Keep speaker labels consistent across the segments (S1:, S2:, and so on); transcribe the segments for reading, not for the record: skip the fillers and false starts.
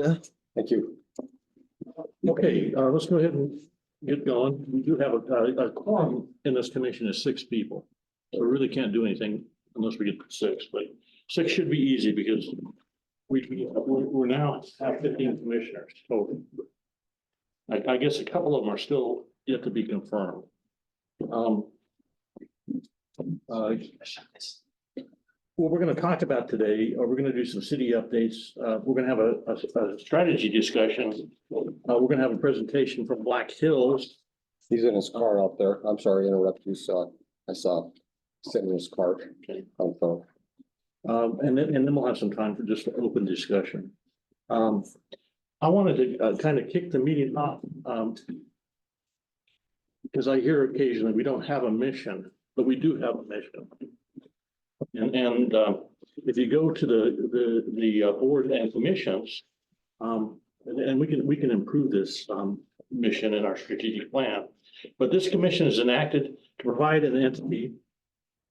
S1: Thank you.
S2: Okay, let's go ahead and get going. We do have a quorum in this commission is 6 people. So we really can't do anything unless we get to 6, but 6 should be easy because we're now have 15 commissioners total. I guess a couple of them are still yet to be confirmed. What we're going to talk about today, we're going to do some city updates. We're going to have a strategy discussion. We're going to have a presentation from Black Hills.
S1: He's in his car out there. I'm sorry to interrupt you. I saw sitting in his car
S2: Okay.
S1: on the phone.
S2: And then we'll have some time for just an open discussion. I wanted to kind of kick the meeting off because I hear occasionally we don't have a mission, but we do have a mission. And if you go to the board and commissions, and we can improve this mission in our strategic plan. But this commission is enacted to provide an entity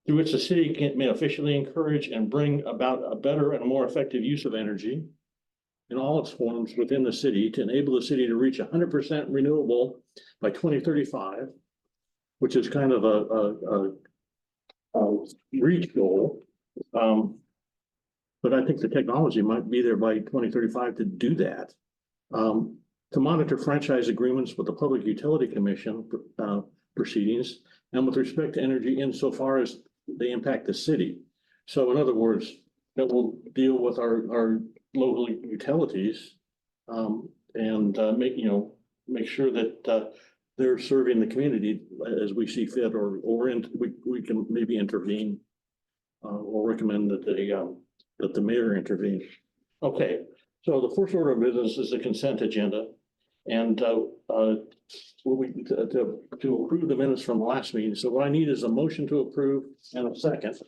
S2: through which the city may officially encourage and bring about a better and more effective use of energy in all its forms within the city to enable the city to reach 100% renewable by 2035, which is kind of a reach goal. But I think the technology might be there by 2035 to do that. To monitor franchise agreements with the Public Utility Commission proceedings and with respect to energy insofar as they impact the city. So in other words, that will deal with our local utilities and make sure that they're serving the community as we see fit, or we can maybe intervene or recommend that the mayor intervene. Okay, so the first order of business is the consent agenda, and to approve the minutes from the last meeting. So what I need is a motion to approve and a second.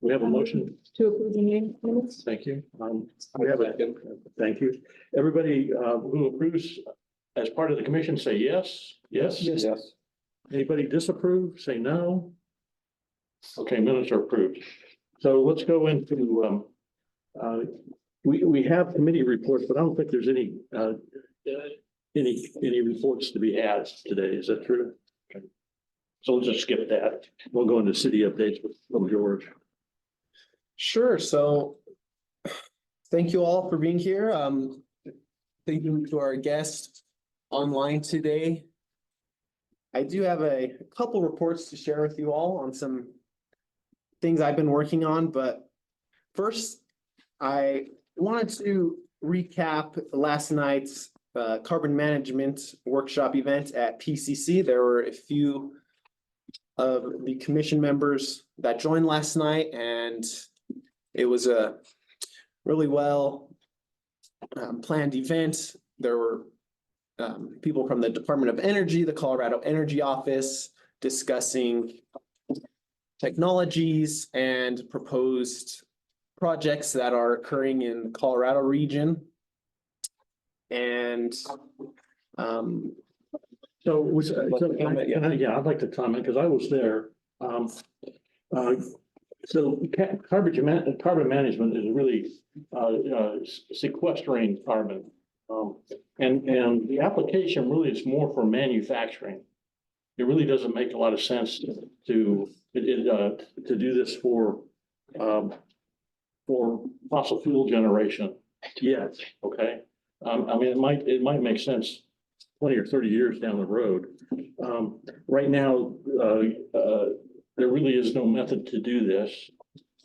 S2: We have a motion
S3: to approve the meeting minutes.
S2: Thank you. We have a thank you. Everybody who approves as part of the commission, say yes. Yes.
S1: Yes.
S2: Anybody disapprove, say no. Okay, minutes are approved. So let's go into, we have committee reports, but I don't think there's any reports to be had today. Is that true? Okay. So let's just skip that. We'll go into city updates from George.
S4: Sure. So thank you all for being here. Thank you to our guests online today. I do have a couple reports to share with you all on some things I've been working on, but first I wanted to recap last night's carbon management workshop event at PCC. There were a few of the commission members that joined last night, and it was a really well planned event. There were people from the Department of Energy, the Colorado Energy Office, discussing technologies and proposed projects that are occurring in the Colorado region. And
S2: Yeah, I'd like to comment because I was there. So carbon management is really sequestering carbon. And the application really is more for manufacturing. It really doesn't make a lot of sense to do this for fossil fuel generation yet. Okay. I mean, it might make sense 20 or 30 years down the road. Right now, there really is no method to do this.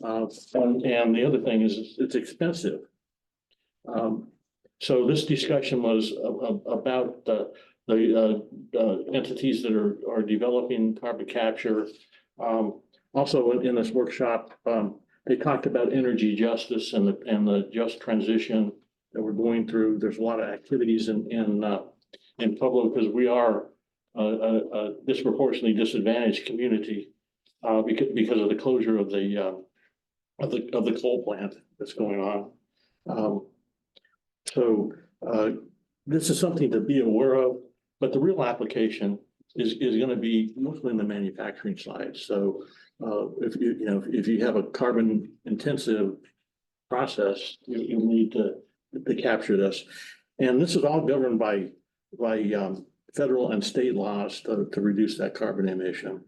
S2: And the other thing is it's expensive. So this discussion was about the entities that are developing carbon capture. Also in this workshop, they talked about energy justice and the just transition that we're going through. There's a lot of activities in Pueblo because we are a disproportionately disadvantaged community because of the closure of the coal plant that's going on. So this is something to be aware of, but the real application is going to be mostly in the manufacturing side. So if you have a carbon intensive process, you need to to capture this. And this is all governed by federal and state laws to reduce that carbon emission.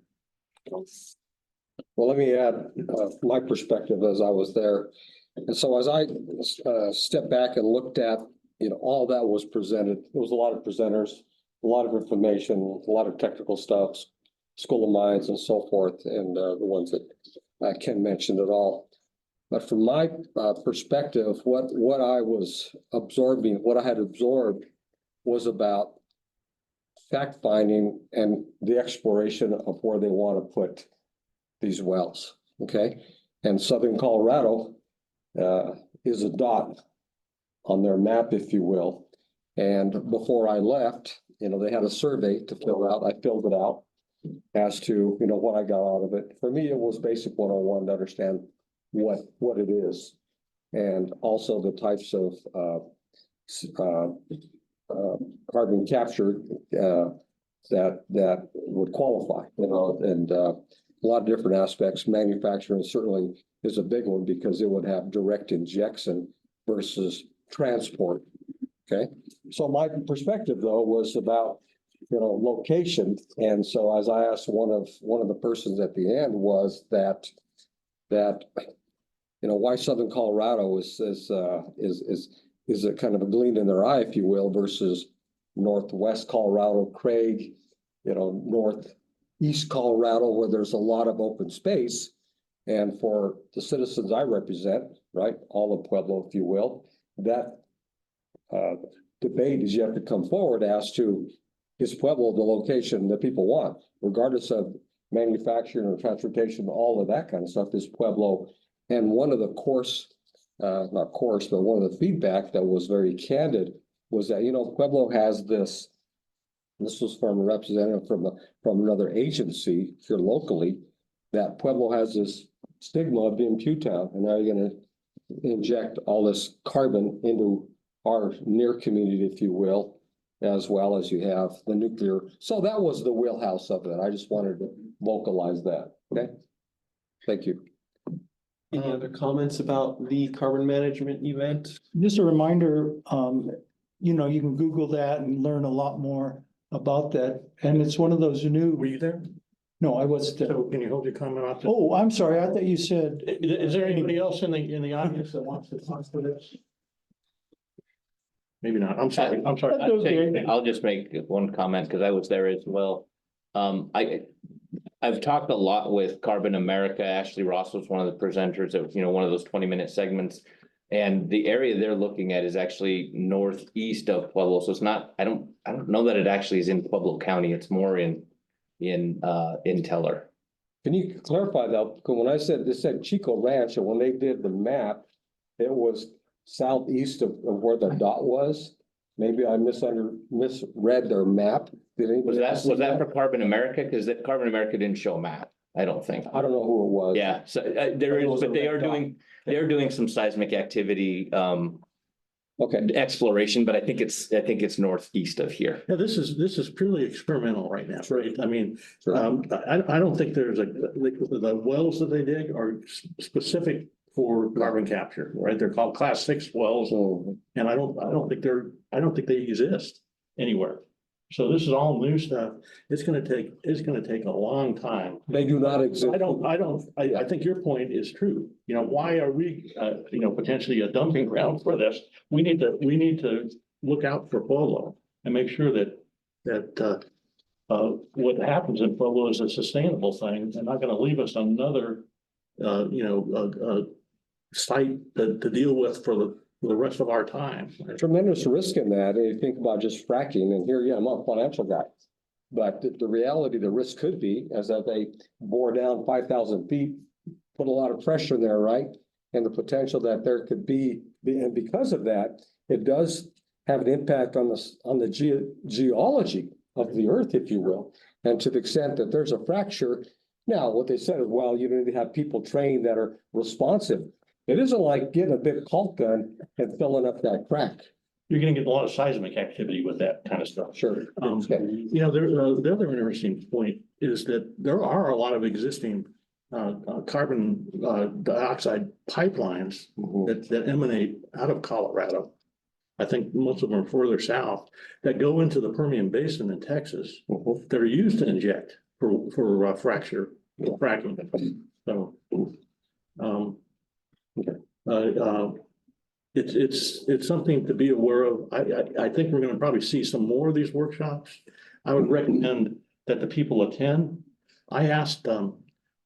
S1: Well, let me add my perspective as I was there. And so as I stepped back and looked at, all that was presented, there was a lot of presenters, a lot of information, a lot of technical stuff, School of Mines and so forth, and the ones that Ken mentioned at all. But from my perspective, what I was absorbing, what I had absorbed was about fact finding and the exploration of where they want to put these wells, okay? And Southern Colorado is a dot on their map, if you will. And before I left, they had a survey to fill out. I filled it out as to, what I got out of it. For me, it was basic 101 to understand what it is. And also the types of carbon capture that would qualify, and a lot of different aspects. Manufacturing certainly is a big one because it would have direct injection versus transport. Okay, so my perspective though was about location, and so as I asked one of the persons at the end was that why Southern Colorado is a kind of a gleam in their eye, if you will, versus Northwest Colorado, Craig, Northeast Colorado, where there's a lot of open space. And for the citizens I represent, right, all of Pueblo, if you will, that debate is yet to come forward as to, is Pueblo the location that people want, regardless of manufacturing or transportation, all of that kind of stuff is Pueblo. And one of the not course, but one of the feedback that was very candid was that, Pueblo has this was from a representative from another agency here locally, that Pueblo has this stigma of being Pewtown, and now you're going to inject all this carbon into our near community, if you will, as well as you have the nuclear. So that was the wheelhouse of it. I just wanted to vocalize that. Okay. Thank you.
S4: Any other comments about the carbon management event?
S3: Just a reminder, you can Google that and learn a lot more about that. And it's one of those
S2: Were
S3: new,
S2: you there?
S3: no, I was,
S2: So can you hold your comment off?
S3: oh, I'm sorry. I thought you said,
S2: Is there anybody else in the audience that wants to talk to this? Maybe not. I'm sorry.
S3: That's okay.
S5: I'll just make one comment because I was there as well. I've talked a lot with Carbon America. Ashley Ross was one of the presenters of, one of those 20-minute segments. And the area they're looking at is actually northeast of Pueblo. So it's not, I don't know that it actually is in Pueblo County. It's more in Teller.
S1: Can you clarify that? Because when I said, this said Chico Ranch, and when they did the map, it was southeast of where the dot was. Maybe I misread their map. Did anybody
S5: Was that for Carbon America? Because Carbon America didn't show a map, I don't think.
S1: I don't know who it was.
S5: Yeah, so there is, but they are doing some seismic activity
S1: Okay.
S5: exploration, but I think it's northeast of here.
S2: Yeah, this is purely experimental right now, right? I mean,
S1: Sure.
S2: I don't think there's the wells that they dig are specific for carbon capture, right? They're called class 6 wells,
S1: So
S2: and I don't think they exist anywhere. So this is all new stuff. It's gonna take a long time.
S1: they do not exist.
S2: I think your point is true. Why are we, potentially a dumping ground for this? We need to look out for Pueblo and make sure that what happens in Pueblo is a sustainable thing. They're not gonna leave us another, site to deal with for the rest of our time.
S1: Tremendous risk in that. And you think about just fracking, and here, yeah, I'm a financial guy. But the reality, the risk could be is that they bore down 5,000 feet, put a lot of pressure there, right? And the potential that there could be, and because of that, it does have an impact on the geology of the earth, if you will. And to the extent that there's a fracture, now what they said is, well, you need to have people trained that are responsive. It isn't like getting a big caulk gun and filling up that crack.
S2: You're gonna get a lot of seismic activity with that kind of stuff.
S1: Sure. Okay.
S2: The other interesting point is that there are a lot of existing carbon dioxide pipelines
S1: Mhm.
S2: that emanate out of Colorado. I think most of them are further south, that go into the Permian Basin in Texas
S1: Mhm.
S2: that are used to inject for fracking. So, um, it's something to be aware of. I think we're gonna probably see some more of these workshops. I would recommend that the people attend. I asked,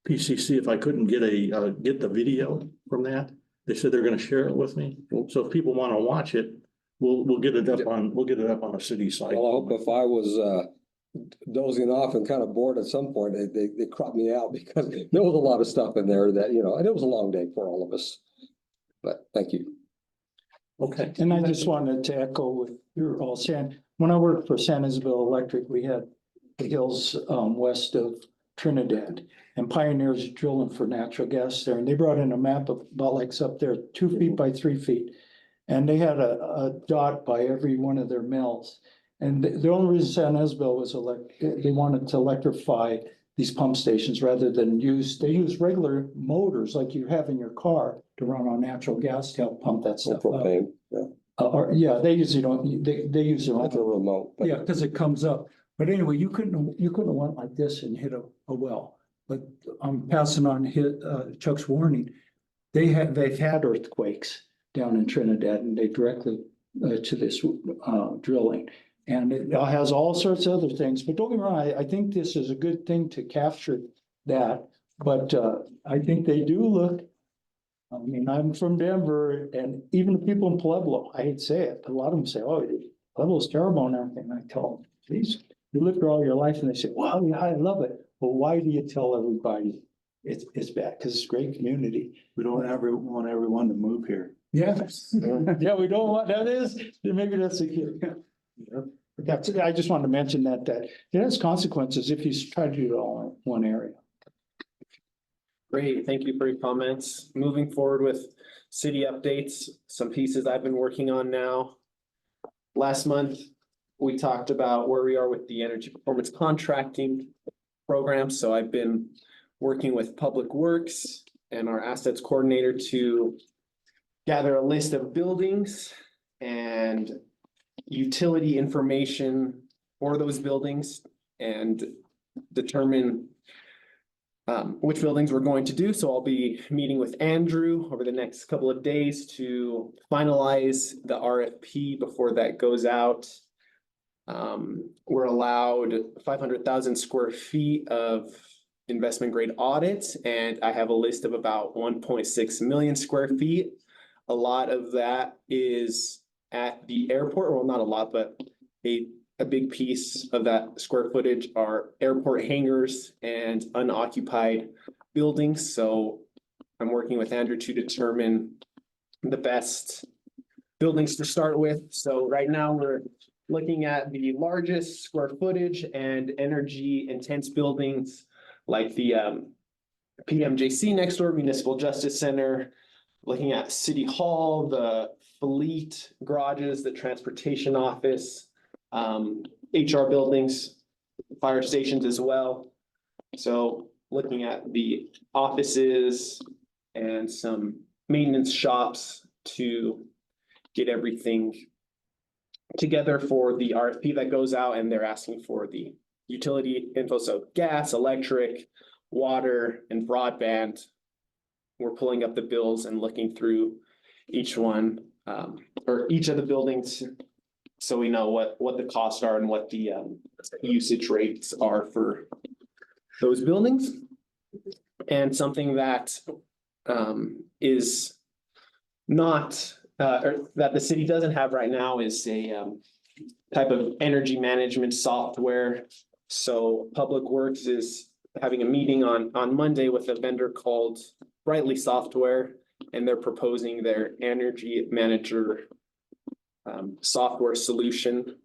S2: PCC if I couldn't get get the video from that. They said they're gonna share it with me. So if people wanna watch it, we'll get it up on the city site.
S1: Well, I hope if I was dozing off and kind of bored at some point, they cropped me out because there was a lot of stuff in there that, and it was a long day for all of us. But thank you.
S2: Okay.
S3: And I just wanted to echo what you're all saying. When I worked for San Isabel Electric, we had the hills west of Trinidad and pioneers drilling for natural gas there. And they brought in a map of about like up there, 2 feet by 3 feet. And they had a dot by every one of their mills. And the only reason San Isabel was they wanted to electrify these pump stations rather than they use regular motors like you have in your car to run on natural gas to help pump that stuff up.
S1: Propane,
S3: Yeah, they usually don't, they use their
S1: It's a
S3: own,
S1: remote. but-
S3: yeah, because it comes up. But anyway, you couldn't have went like this and hit a well. But I'm passing on Chuck's warning. They've had earthquakes down in Trinidad and they directly to this drilling. And it has all sorts of other things, but don't get me wrong, I think this is a good thing to capture that. But I think they do look, I mean, I'm from Denver and even the people in Pueblo, I hate to say it, but a lot of them say, oh, Pueblo's terrible and everything. I tell them, please, you lived there all your life and they say, wow, yeah, I love it. But why do you tell everybody it's bad? Because it's a great community.
S6: We don't ever want everyone to move here.
S3: Yeah, yeah, we don't want, maybe that's a key. That's, I just wanted to mention that it has consequences if you try to do it all in one area.
S4: Great, thank you for your comments. Moving forward with city updates, some pieces I've been working on now. Last month, we talked about where we are with the energy performance contracting program. So I've been working with Public Works and our assets coordinator to gather a list of buildings and utility information for those buildings and determine which buildings we're going to do. So I'll be meeting with Andrew over the next couple of days to finalize the RFP before that goes out. We're allowed 500,000 square feet of investment grade audits, and I have a list of about 1.6 million square feet. A lot of that is at the airport. Well, not a lot, but a big piece of that square footage are airport hangars and unoccupied buildings. So I'm working with Andrew to determine the best buildings to start with. So right now we're looking at the largest square footage and energy intense buildings like the PMJC next door, Municipal Justice Center, looking at City Hall, the fleet garages, the transportation office, HR buildings, fire stations as well. So looking at the offices and some maintenance shops to get everything together for the RFP that goes out, and they're asking for the utility info, so gas, electric, water, and broadband. We're pulling up the bills and looking through each one, or each of the buildings, so we know what the costs are and what the usage rates are for those buildings. And something that is not, or that the city doesn't have right now is a type of energy management software. So Public Works is having a meeting on Monday with a vendor called Brightly Software, and they're proposing their energy manager software solution.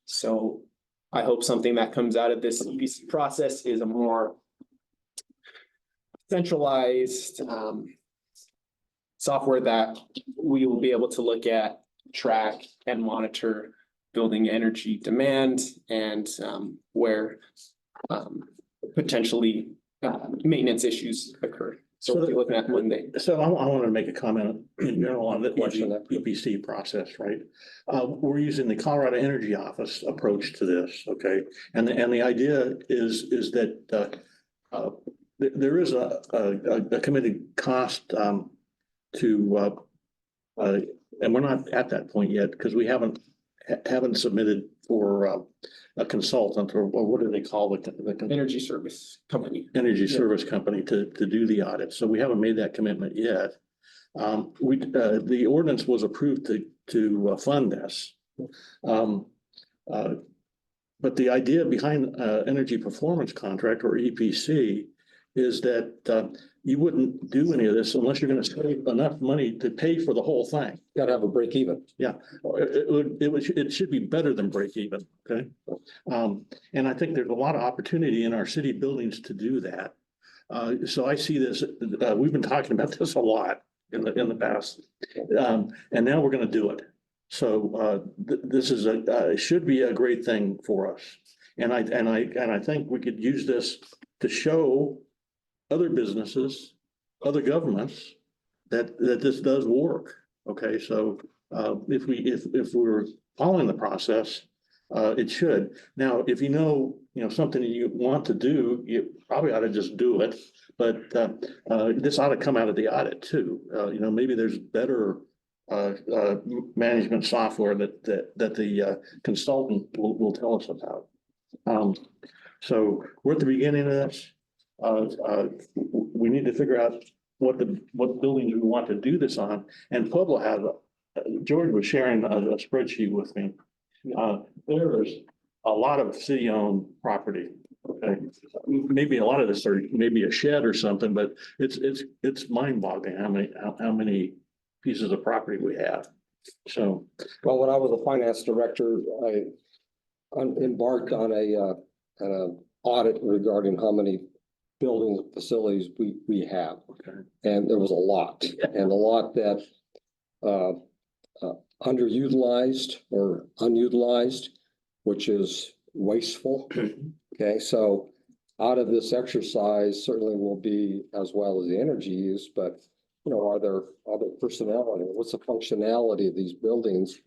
S4: So I hope something that comes out of this EPC process is a more centralized software that we will be able to look at, track, and monitor building energy demand and where potentially maintenance issues occur. So we'll be looking at Monday.
S2: So I wanted to make a comment in general on the
S1: Question that-
S2: EPC process, right? We're using the Colorado Energy Office approach to this, okay? And the idea is that there is a committed cost to and we're not at that point yet because we haven't submitted for a consultant or what do they call the
S4: Energy service company.
S2: energy service company to do the audit. So we haven't made that commitment yet. The ordinance was approved to fund this. But the idea behind energy performance contract or EPC is that you wouldn't do any of this unless you're going to save enough money to pay for the whole thing.
S1: Gotta have a break even.
S2: It should be better than break even, okay? And I think there's a lot of opportunity in our city buildings to do that. So I see this, we've been talking about this a lot in the past. And now we're gonna do it. So this is should be a great thing for us. And I think we could use this to show other businesses, other governments that this does work. Okay, so if we're following the process, it should. Now, if you know something you want to do, you probably ought to just do it. But this ought to come out of the audit too. Maybe there's better management software that the consultant will tell us about. So we're at the beginning of this. We need to figure out what buildings we want to do this on. And Pueblo has, George was sharing a spreadsheet with me. There's a lot of city-owned property. Okay, maybe a lot of this are maybe a shed or something, but it's mind-boggling how many pieces of property we have. So,
S1: Well, when I was a finance director, I embarked on an audit regarding how many buildings and facilities we have.
S2: okay.
S1: And there was a lot, and a lot that underutilized or unutilized, which is wasteful. Okay, so out of this exercise certainly will be as well as the energy use, but are there other personality? What's the functionality of these buildings?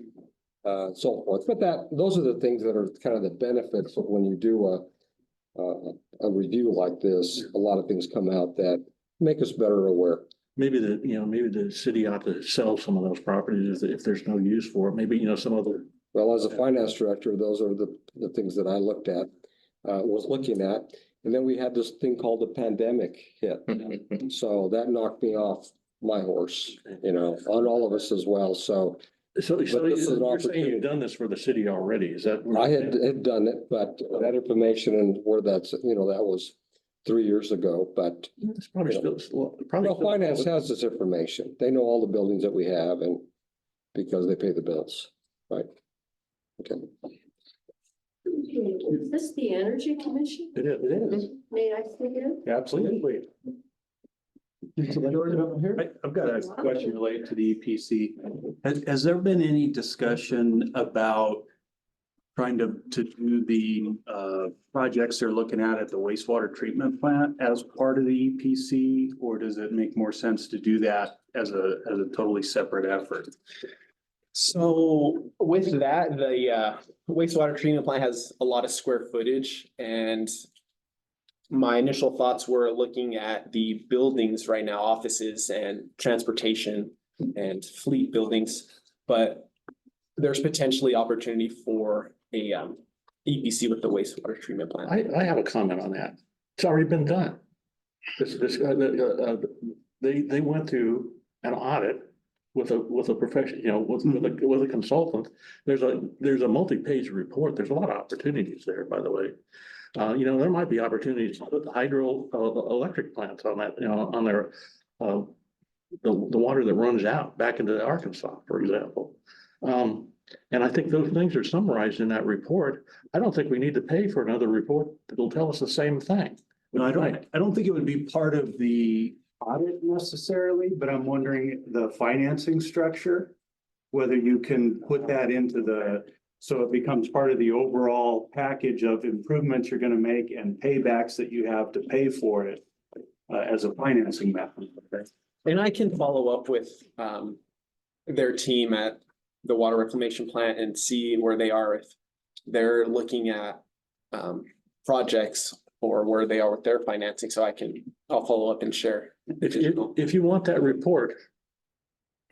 S1: So forth. But those are the things that are kind of the benefits of when you do a review like this. A lot of things come out that make us better aware.
S2: Maybe the city ought to sell some of those properties if there's no use for it. Maybe, some other.
S1: Well, as a finance director, those are the things that I looked at, was looking at. And then we had this thing called the pandemic hit. So that knocked me off my horse, on all of us as well. So
S2: So
S1: this is an
S2: you're saying
S1: opportunity.
S2: you've done this for the city already, is that?
S1: I had done it, but that information and where that was 3 years ago, but
S2: It's probably probably.
S1: well, finance has this information. They know all the buildings that we have and because they pay the bills, right? Okay.
S7: Is this the Energy Commission?
S2: It is.
S7: May I speak in?
S2: Absolutely.
S6: I've got a question related to the EPC. Has there been any discussion about trying to do the projects they're looking at the wastewater treatment plant as part of the EPC? Or does it make more sense to do that as a totally separate effort?
S4: So with that, the wastewater treatment plant has a lot of square footage, and my initial thoughts were looking at the buildings right now, offices and transportation and fleet buildings. But there's potentially opportunity for a EPC with the wastewater treatment plant.
S2: I have a comment on that. It's already been done. They went through an audit with a professional, with a consultant. There's a multi-page report. There's a lot of opportunities there, by the way. There might be opportunities to put the hydro electric plants on that, on their the water that runs out back into Arkansas, for example. And I think those things are summarized in that report. I don't think we need to pay for another report that'll tell us the same thing.
S6: No, I don't think it would be part of the audit necessarily, but I'm wondering the financing structure. Whether you can put that into so it becomes part of the overall package of improvements you're gonna make and paybacks that you have to pay for it. as a financing method. Okay?
S4: And I can follow up with their team at the water reclamation plant and see where they are, if they're looking at projects or where they are with their financing, so I'll follow up and share.
S2: If you want that report,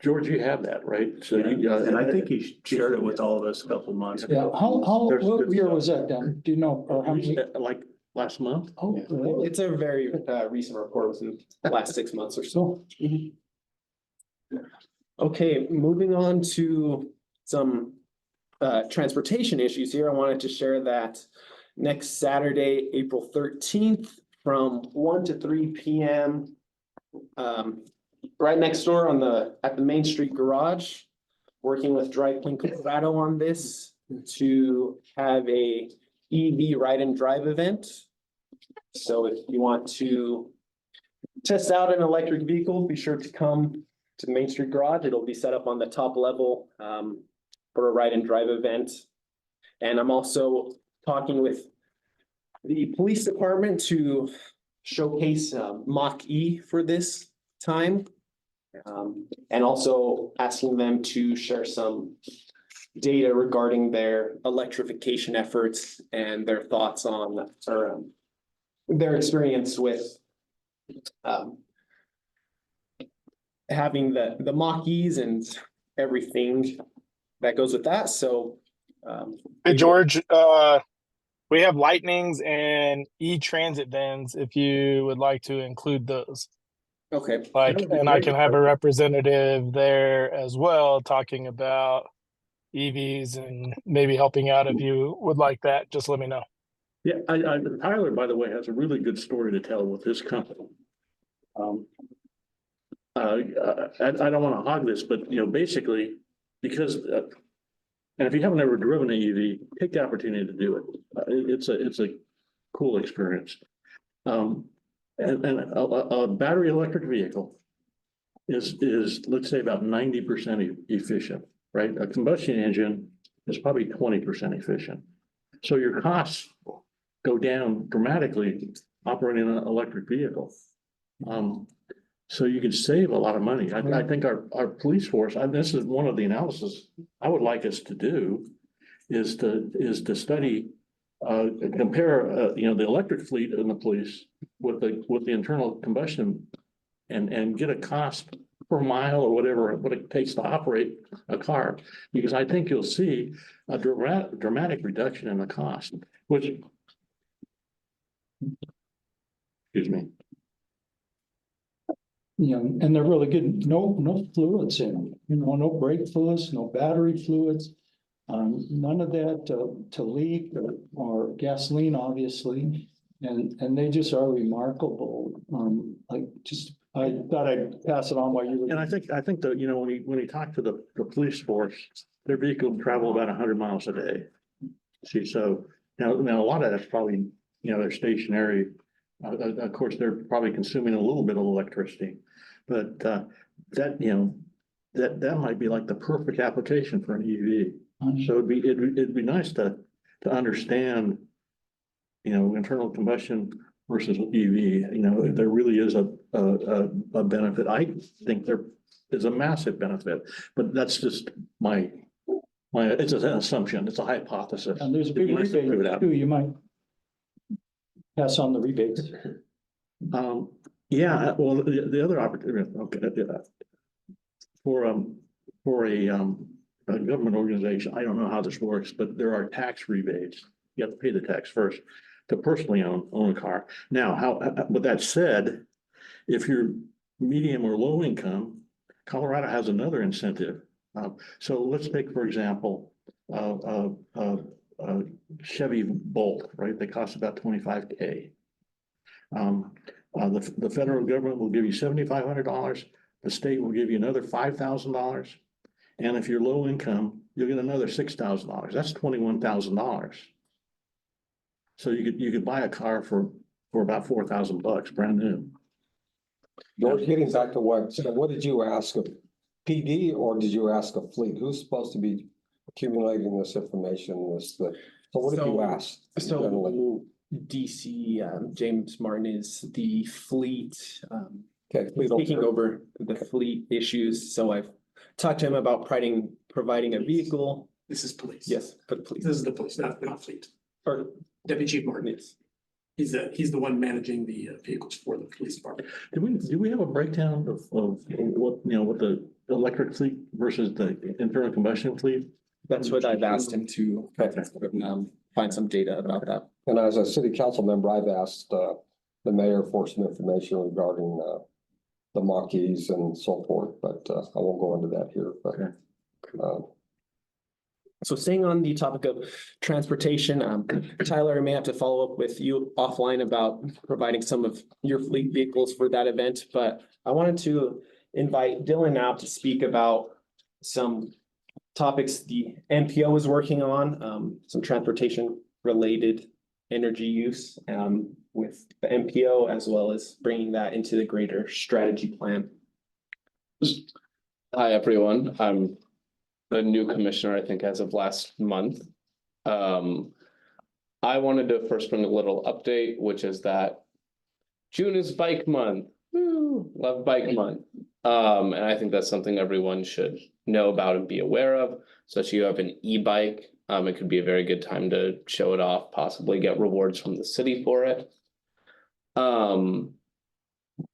S2: George, you have that, right? So you,
S6: And I think he shared it with all of us a couple months
S3: Yeah,
S6: ago.
S3: what
S6: good
S3: year
S6: stuff.
S3: was that then? Do you know, or how many?
S2: Like last month?
S3: Oh, really?
S4: It's a very recent report within the last 6 months or so.
S3: So,
S4: Okay, moving on to some transportation issues here. I wanted to share that next Saturday, April 13th, from 1 to 3 p.m. Right next door at the Main Street Garage, working with Drive Clean Colorado on this to have a EV ride and drive event. So if you want to test out an electric vehicle, be sure to come to the Main Street Garage. It'll be set up on the top level for a ride and drive event. And I'm also talking with the police department to showcase Mach-E for this time. And also asking them to share some data regarding their electrification efforts and their thoughts on, or their experience with having the Mach-E's and everything that goes with that. So
S8: Hey, George, we have Lightnings and E-Transit vans if you would like to include those.
S4: okay.
S8: Like, and I can have a representative there as well, talking about EVs and maybe helping out if you would like that. Just let me know.
S2: Yeah, Tyler, by the way, has a really good story to tell with this company. I don't want to hog this, but basically, because and if you haven't ever driven an EV, take the opportunity to do it. It's a cool experience. And a battery electric vehicle is let's say about 90% efficient, right? A combustion engine is probably 20% efficient. So your costs go down dramatically operating an electric vehicle. So you can save a lot of money. I think our police force, this is one of the analysis I would like us to do, is to study, compare, the electric fleet in the police with the internal combustion and get a cost per mile or whatever, what it takes to operate a car. Because I think you'll see a dramatic reduction in the cost, which, excuse me.
S3: And they're really good. No fluids in them, no brake fluids, no battery fluids. None of that to leak or gasoline, obviously. And they just are remarkable. I thought I'd pass it on while you were.
S2: And I think that, when you talk to the police force, their vehicle travel about 100 miles a day. See, so now a lot of that's probably, they're stationary. Of course, they're probably consuming a little bit of electricity, but that might be like the perfect application for an EV. So it'd be nice to understand, internal combustion versus EV. There really is a benefit. I think there is a massive benefit, but that's just it's an assumption. It's a hypothesis.
S3: And there's a big
S2: It'd be nice to prove it
S3: rebate
S2: out.
S3: too. You might pass on the rebates.
S2: Yeah, well, the other opportunity, okay, for a government organization, I don't know how this works, but there are tax rebates. You have to pay the tax first to personally own a car. Now, with that said, if you're medium or low income, Colorado has another incentive. So let's take, for example, Chevy Bolt, right? They cost about $25K. The federal government will give you $7,500. The state will give you another $5,000. And if you're low income, you'll get another $6,000. That's $21,000. So you could buy a car for about $4,000, brand new.
S1: George, getting back to what did you ask of PD or did you ask of fleet? Who's supposed to be accumulating this information? So what did you ask?
S4: So
S1: generally?
S4: DC, James Martin is the fleet,
S1: Okay.
S4: he's taking over the fleet issues, so I've talked to him about providing a vehicle.
S9: This is police.
S4: Yes, for the police.
S9: This is the police, not fleet.
S4: Or,
S9: Deputy Chief Martin,
S4: yes.
S9: he's the one managing the vehicles for the police department.
S2: Do we have a breakdown of what, what the electric fleet versus the internal combustion fleet?
S4: That's what I've asked him to, find some data about that.
S1: And as a city council member, I've asked, the mayor for some information regarding, the Mach-E's and so forth, but, I won't go into that here, but.
S4: So staying on the topic of transportation, Tyler, I may have to follow up with you offline about providing some of your fleet vehicles for that event, but I wanted to invite Dylan now to speak about some topics the NPO is working on, some transportation related energy use, with the NPO, as well as bringing that into the greater strategy plan.
S10: Hi, everyone. I'm the new commissioner, I think, as of last month. I wanted to first bring a little update, which is that June is bike month. Woo, love bike month. And I think that's something everyone should know about and be aware of. So if you have an e-bike, it could be a very good time to show it off, possibly get rewards from the city for it.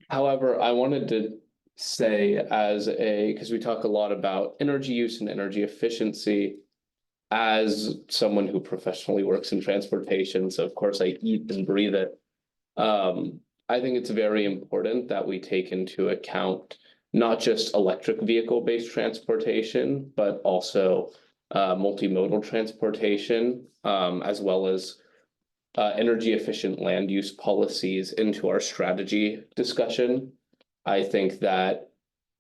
S10: However, I wanted to say because we talk a lot about energy use and energy efficiency, as someone who professionally works in transportation, so of course I eat and breathe it. I think it's very important that we take into account not just electric vehicle-based transportation, but also multimodal transportation, as well as energy efficient land use policies into our strategy discussion. I think that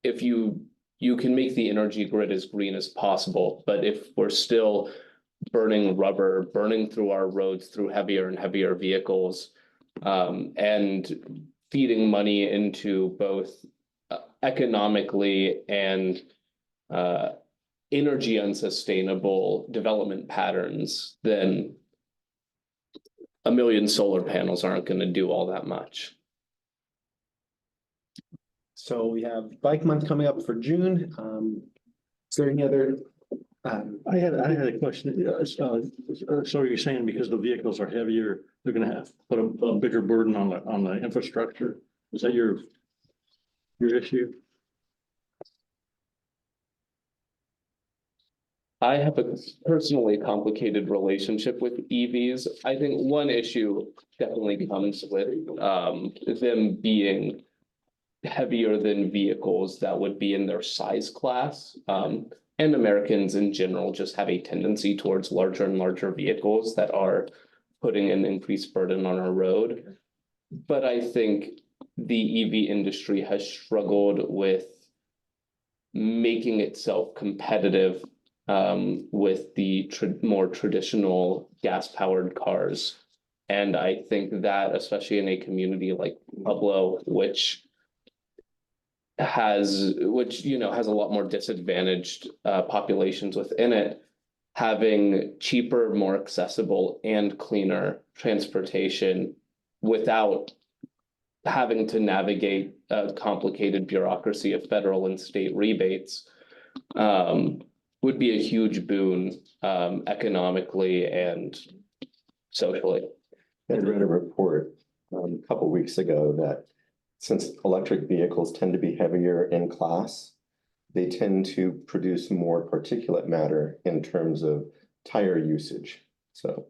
S10: if you can make the energy grid as green as possible, but if we're still burning rubber, burning through our roads through heavier and heavier vehicles, and feeding money into both economically and energy unsustainable development patterns, then a million solar panels aren't going to do all that much.
S4: So we have bike month coming up for June. Is there any other?
S2: I had a question. So you're saying because the vehicles are heavier, they're gonna have to put a bigger burden on the infrastructure? Is that your issue?
S10: I have a personally complicated relationship with EVs. I think one issue definitely comes with them being heavier than vehicles that would be in their size class. And Americans in general just have a tendency towards larger and larger vehicles that are putting an increased burden on our road. But I think the EV industry has struggled with making itself competitive with the more traditional gas-powered cars. And I think that, especially in a community like Pueblo, which has a lot more disadvantaged populations within it, having cheaper, more accessible and cleaner transportation without having to navigate a complicated bureaucracy of federal and state rebates would be a huge boon economically and socially.
S11: I read a report a couple weeks ago that since electric vehicles tend to be heavier in class, they tend to produce more particulate matter in terms of tire usage. So,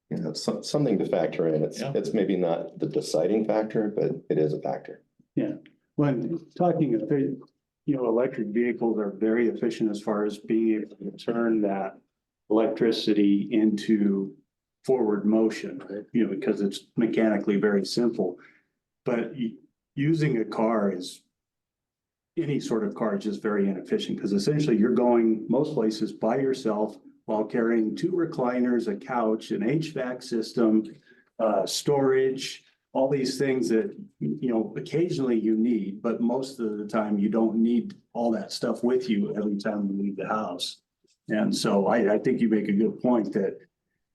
S11: it's something to factor in. It's maybe not the deciding factor, but it is a factor.
S6: Yeah, when talking, electric vehicles are very efficient as far as being able to turn that electricity into forward motion, because it's mechanically very simple. But using a car any sort of car is just very inefficient, because essentially you're going most places by yourself while carrying 2 recliners, a couch, an HVAC system, storage, all these things that, occasionally you need, but most of the time you don't need all that stuff with you every time you leave the house. And so I think you make a good point that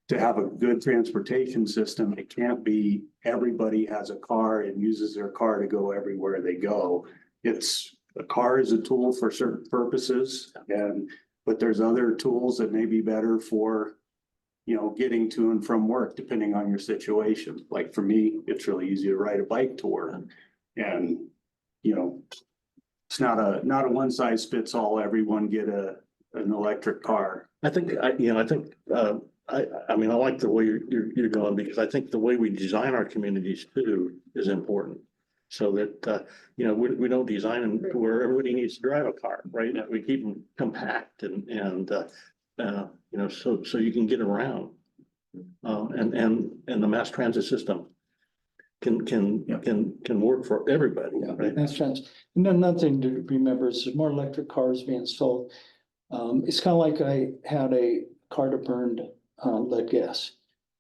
S6: to have a good transportation system, it can't be everybody has a car and uses their car to go everywhere they go. It's, a car is a tool for certain purposes but there's other tools that may be better for, getting to and from work, depending on your situation. Like for me, it's really easy to ride a bike to work. And, it's not a one size fits all, everyone get an electric car.
S2: I think, I like the way you're going, because I think the way we design our communities too is important. So that, we don't design them to where everybody needs to drive a car, right? We keep them compact and so you can get around. And the mass transit system can work for everybody, right?
S3: That's trans. And then another thing to remember is there's more electric cars being sold. It's kind of like I had a car that burned lead gas.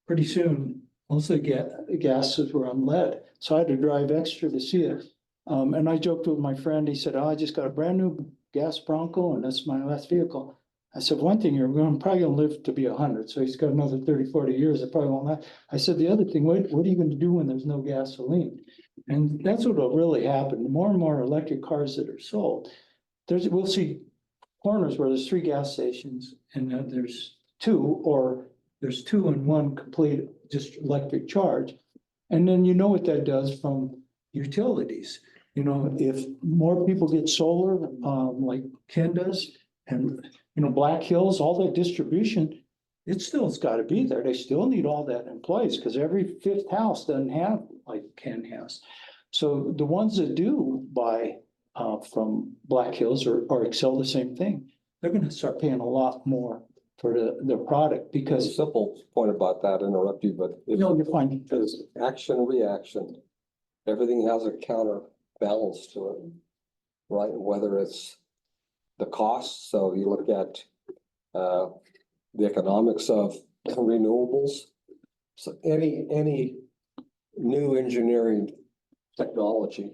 S3: Pretty soon, most of the gases were on lead, so I had to drive extra to see it. And I joked with my friend. He said, "Oh, I just got a brand new gas Bronco, and that's my last vehicle." I said, "One thing, you're probably gonna live to be 100, so he's got another 30, 40 years. It probably won't last." I said, "The other thing, what are you going to do when there's no gasoline?" And that's what will really happen. The more and more electric cars that are sold, we'll see corners where there's 3 gas stations and then there's 2, or there's 2 and 1 complete just electric charge. And then you know what that does from utilities. If more people get solar, like Ken does, and Black Hills, all that distribution, it's got to be there. They still need all that in place because every 5th house doesn't have like Ken has. So the ones that do buy from Black Hills or Excel, the same thing, they're going to start paying a lot more for their product
S1: A
S3: because
S1: simple point about that, interrupt you, but
S3: you're fine.
S1: because action, reaction, everything has a counterbalance to it, right? Whether it's the cost, so you look at the economics of renewables. So any new engineering technology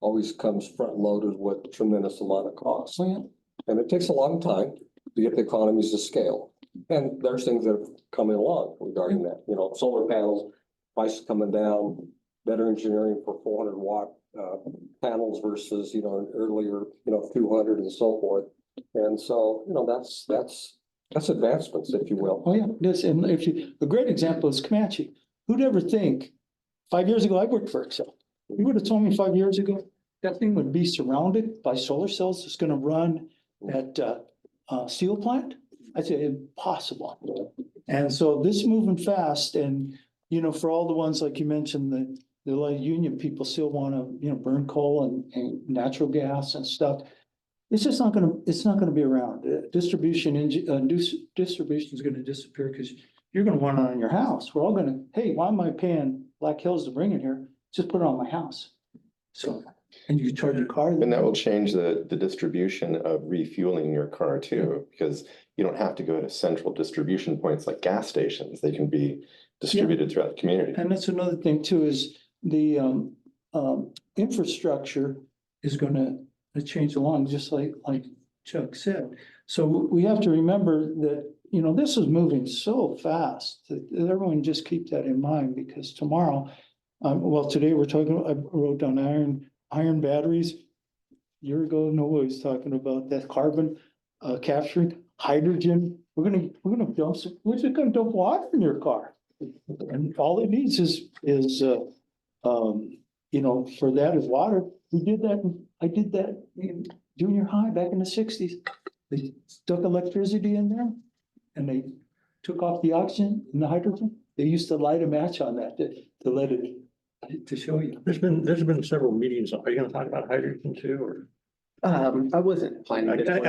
S1: always comes front loaded with tremendous amount of cost. And it takes a long time to get the economies to scale. And there's things that have come along regarding that, solar panels, prices coming down, better engineering for 400 watt panels versus, earlier, 200 and so forth. And so, that's advancements, if you will.
S3: Oh, yeah, this, and a great example is Comanche. Who'd ever think, 5 years ago, I worked for Excel. You would have told me 5 years ago, that thing would be surrounded by solar cells. It's gonna run at steel plant. I'd say impossible. And so this is moving fast and, for all the ones like you mentioned, the light union people still wanna, burn coal and natural gas and stuff. It's just not gonna be around. Distribution is gonna disappear because you're gonna want it on your house. We're all gonna, hey, why am I paying Black Hills to bring it here? Just put it on my house. So, and you can charge your car.
S11: And that will change the distribution of refueling your car too, because you don't have to go to central distribution points like gas stations. They can be distributed throughout the community.
S3: And that's another thing too, is the infrastructure is gonna change along, just like Chuck said. So we have to remember that, this is moving so fast that everyone just keep that in mind because tomorrow, today I wrote down iron batteries. A year ago, nobody was talking about that carbon capturing hydrogen. We're just gonna dump water in your car. And all it needs is for that is water. I did that in junior high back in the 60s. They stuck electricity in there and they took off the oxygen and the hydrogen. They used to light a match on that to let it, to show you.
S2: There's been several meetings. Are you gonna talk about hydrogen too, or?
S4: I wasn't planning. this one, but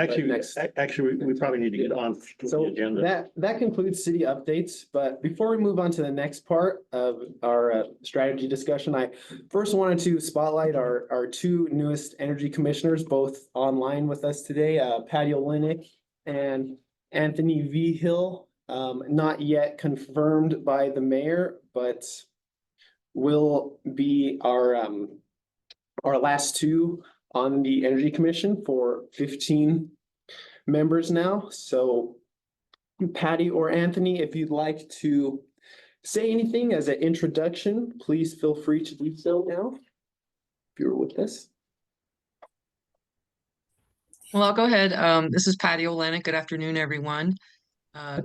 S2: Actually, we probably need to get on the
S4: So
S2: agenda.
S4: that concludes city updates, but before we move on to the next part of our strategy discussion, I first wanted to spotlight our 2 newest energy commissioners, both online with us today, Patty Olenek and Anthony V. Hill. Not yet confirmed by the mayor, but will be our last 2 on the Energy Commission for 15 members now. So Patty or Anthony, if you'd like to say anything as an introduction, please feel free to do so now. If you're with us.
S12: Well, I'll go ahead. This is Patty Olenek. Good afternoon, everyone.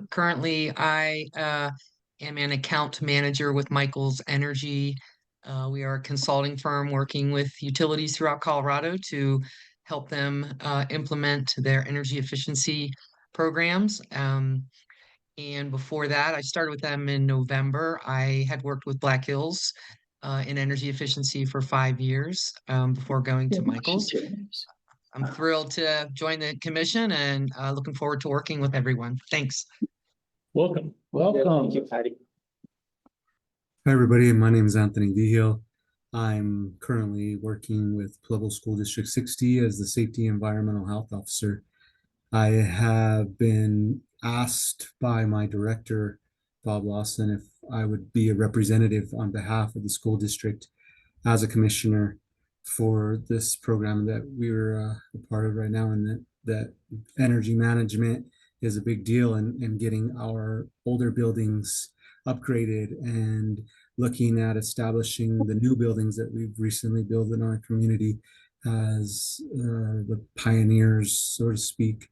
S12: Currently, I am an account manager with Michael's Energy. We are a consulting firm working with utilities throughout Colorado to help them implement their energy efficiency programs. And before that, I started with them in November. I had worked with Black Hills in energy efficiency for 5 years before going to Michael's. I'm thrilled to join the commission and looking forward to working with everyone. Thanks.
S2: Welcome.
S4: Thank you, Patty.
S13: Hi, everybody. My name is Anthony Vigil. I'm currently working with Pueblo School District 60 as the Safety Environmental Health Officer. I have been asked by my director, Bob Lawson, if I would be a representative on behalf of the school district as a commissioner for this program that we're a part of right now, and that energy management is a big deal in getting our older buildings upgraded and looking at establishing the new buildings that we've recently built in our community as the pioneers, so to speak,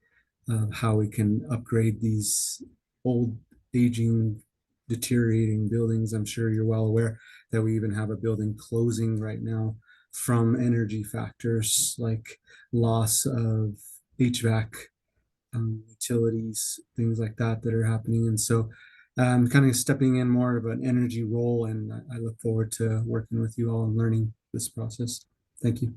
S13: of how we can upgrade these old, aging, deteriorating buildings. I'm sure you're well aware that we even have a building closing right now from energy factors like loss of HVAC, utilities, things like that are happening. And so I'm kind of stepping in more of an energy role, and I look forward to working with you all and learning this process. Thank you.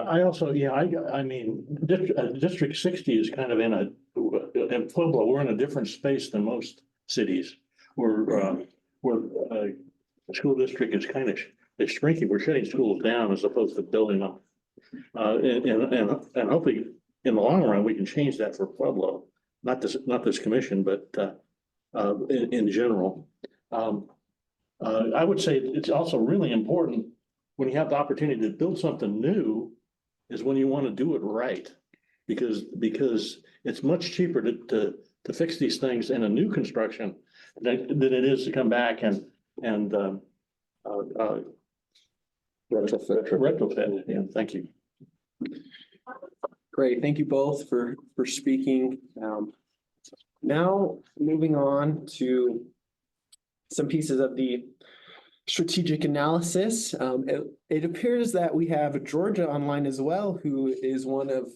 S2: I also, yeah, I mean, District 60 is kind of in Pueblo, we're in a different space than most cities. Where the school district is kind of is shrinking. We're shutting schools down as opposed to building them. And hopefully in the long run, we can change that for Pueblo. Not this commission, but in general. I would say it's also really important when you have the opportunity to build something new is when you want to do it right. Because it's much cheaper to fix these things in a new construction than it is to come back and retrofit. Yeah, thank you.
S4: Great, thank you both for speaking. Now moving on to some pieces of the strategic analysis. It appears that we have Georgia online as well, who is one of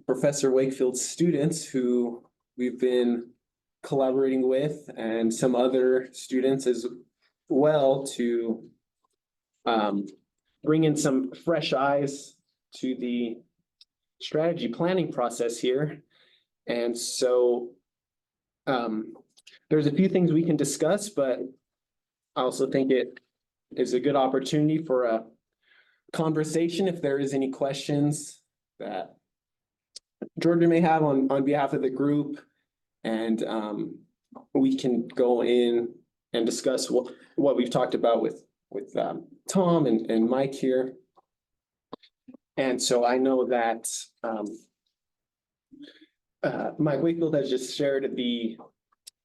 S4: Professor Wakefield's students who we've been collaborating with, and some other students as well to bring in some fresh eyes to the strategy planning process here. And so there's a few things we can discuss, but I also think it is a good opportunity for a conversation if there is any questions that Georgia may have on behalf of the group. And we can go in and discuss what we've talked about with Tom and Mike here. And so I know that Mike Wakefield has just shared the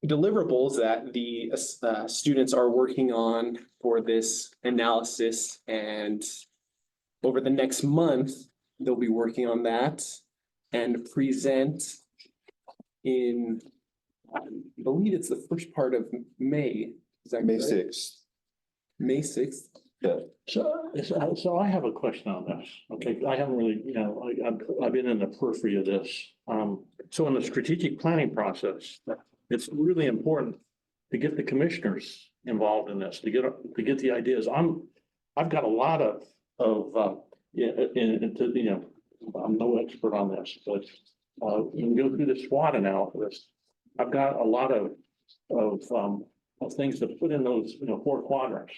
S4: deliverables that the students are working on for this analysis, and over the next month they'll be working on that and present in, I believe it's the first part of May. Is that
S11: May
S4: correct?
S11: 6th.
S4: May 6th.
S11: Yeah.
S2: So I have a question on this. Okay, I haven't really, I've been in the periphery of this. So in the strategic planning process, it's really important to get the commissioners involved in this, to get the ideas. I've got a lot of I'm no expert on this, but when you go through the SWOT analysis, I've got a lot of things to put in those 4 quadrants.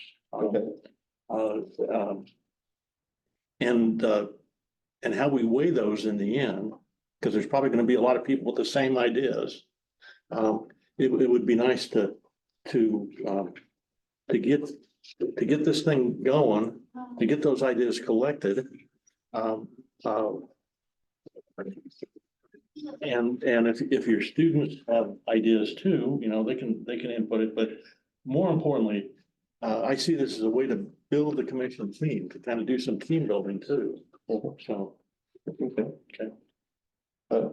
S2: And how we weigh those in the end, because there's probably going to be a lot of people with the same ideas. It would be nice to get this thing going, to get those ideas collected. And if your students have ideas too, you know, they can input it, but more importantly, I see this as a way to build the commission team, to kind of do some team building too. So, okay.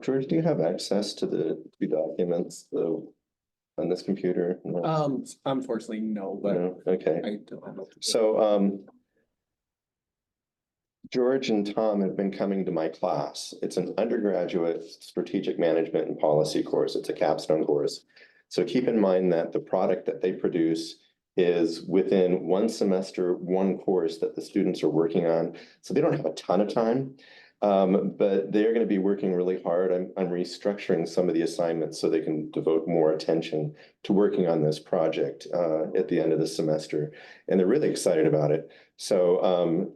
S11: George, do you have access to the two documents, on this computer? No?
S4: Unfortunately, no, but
S11: No? Okay.
S4: I don't know.
S11: So, George and Tom have been coming to my class. It's an undergraduate strategic management and policy course. It's a capstone course. So keep in mind that the product that they produce is within one semester, one course that the students are working on. So they don't have a ton of time. But they're going to be working really hard. I'm restructuring some of the assignments so they can devote more attention to working on this project at the end of the semester. And they're really excited about it. So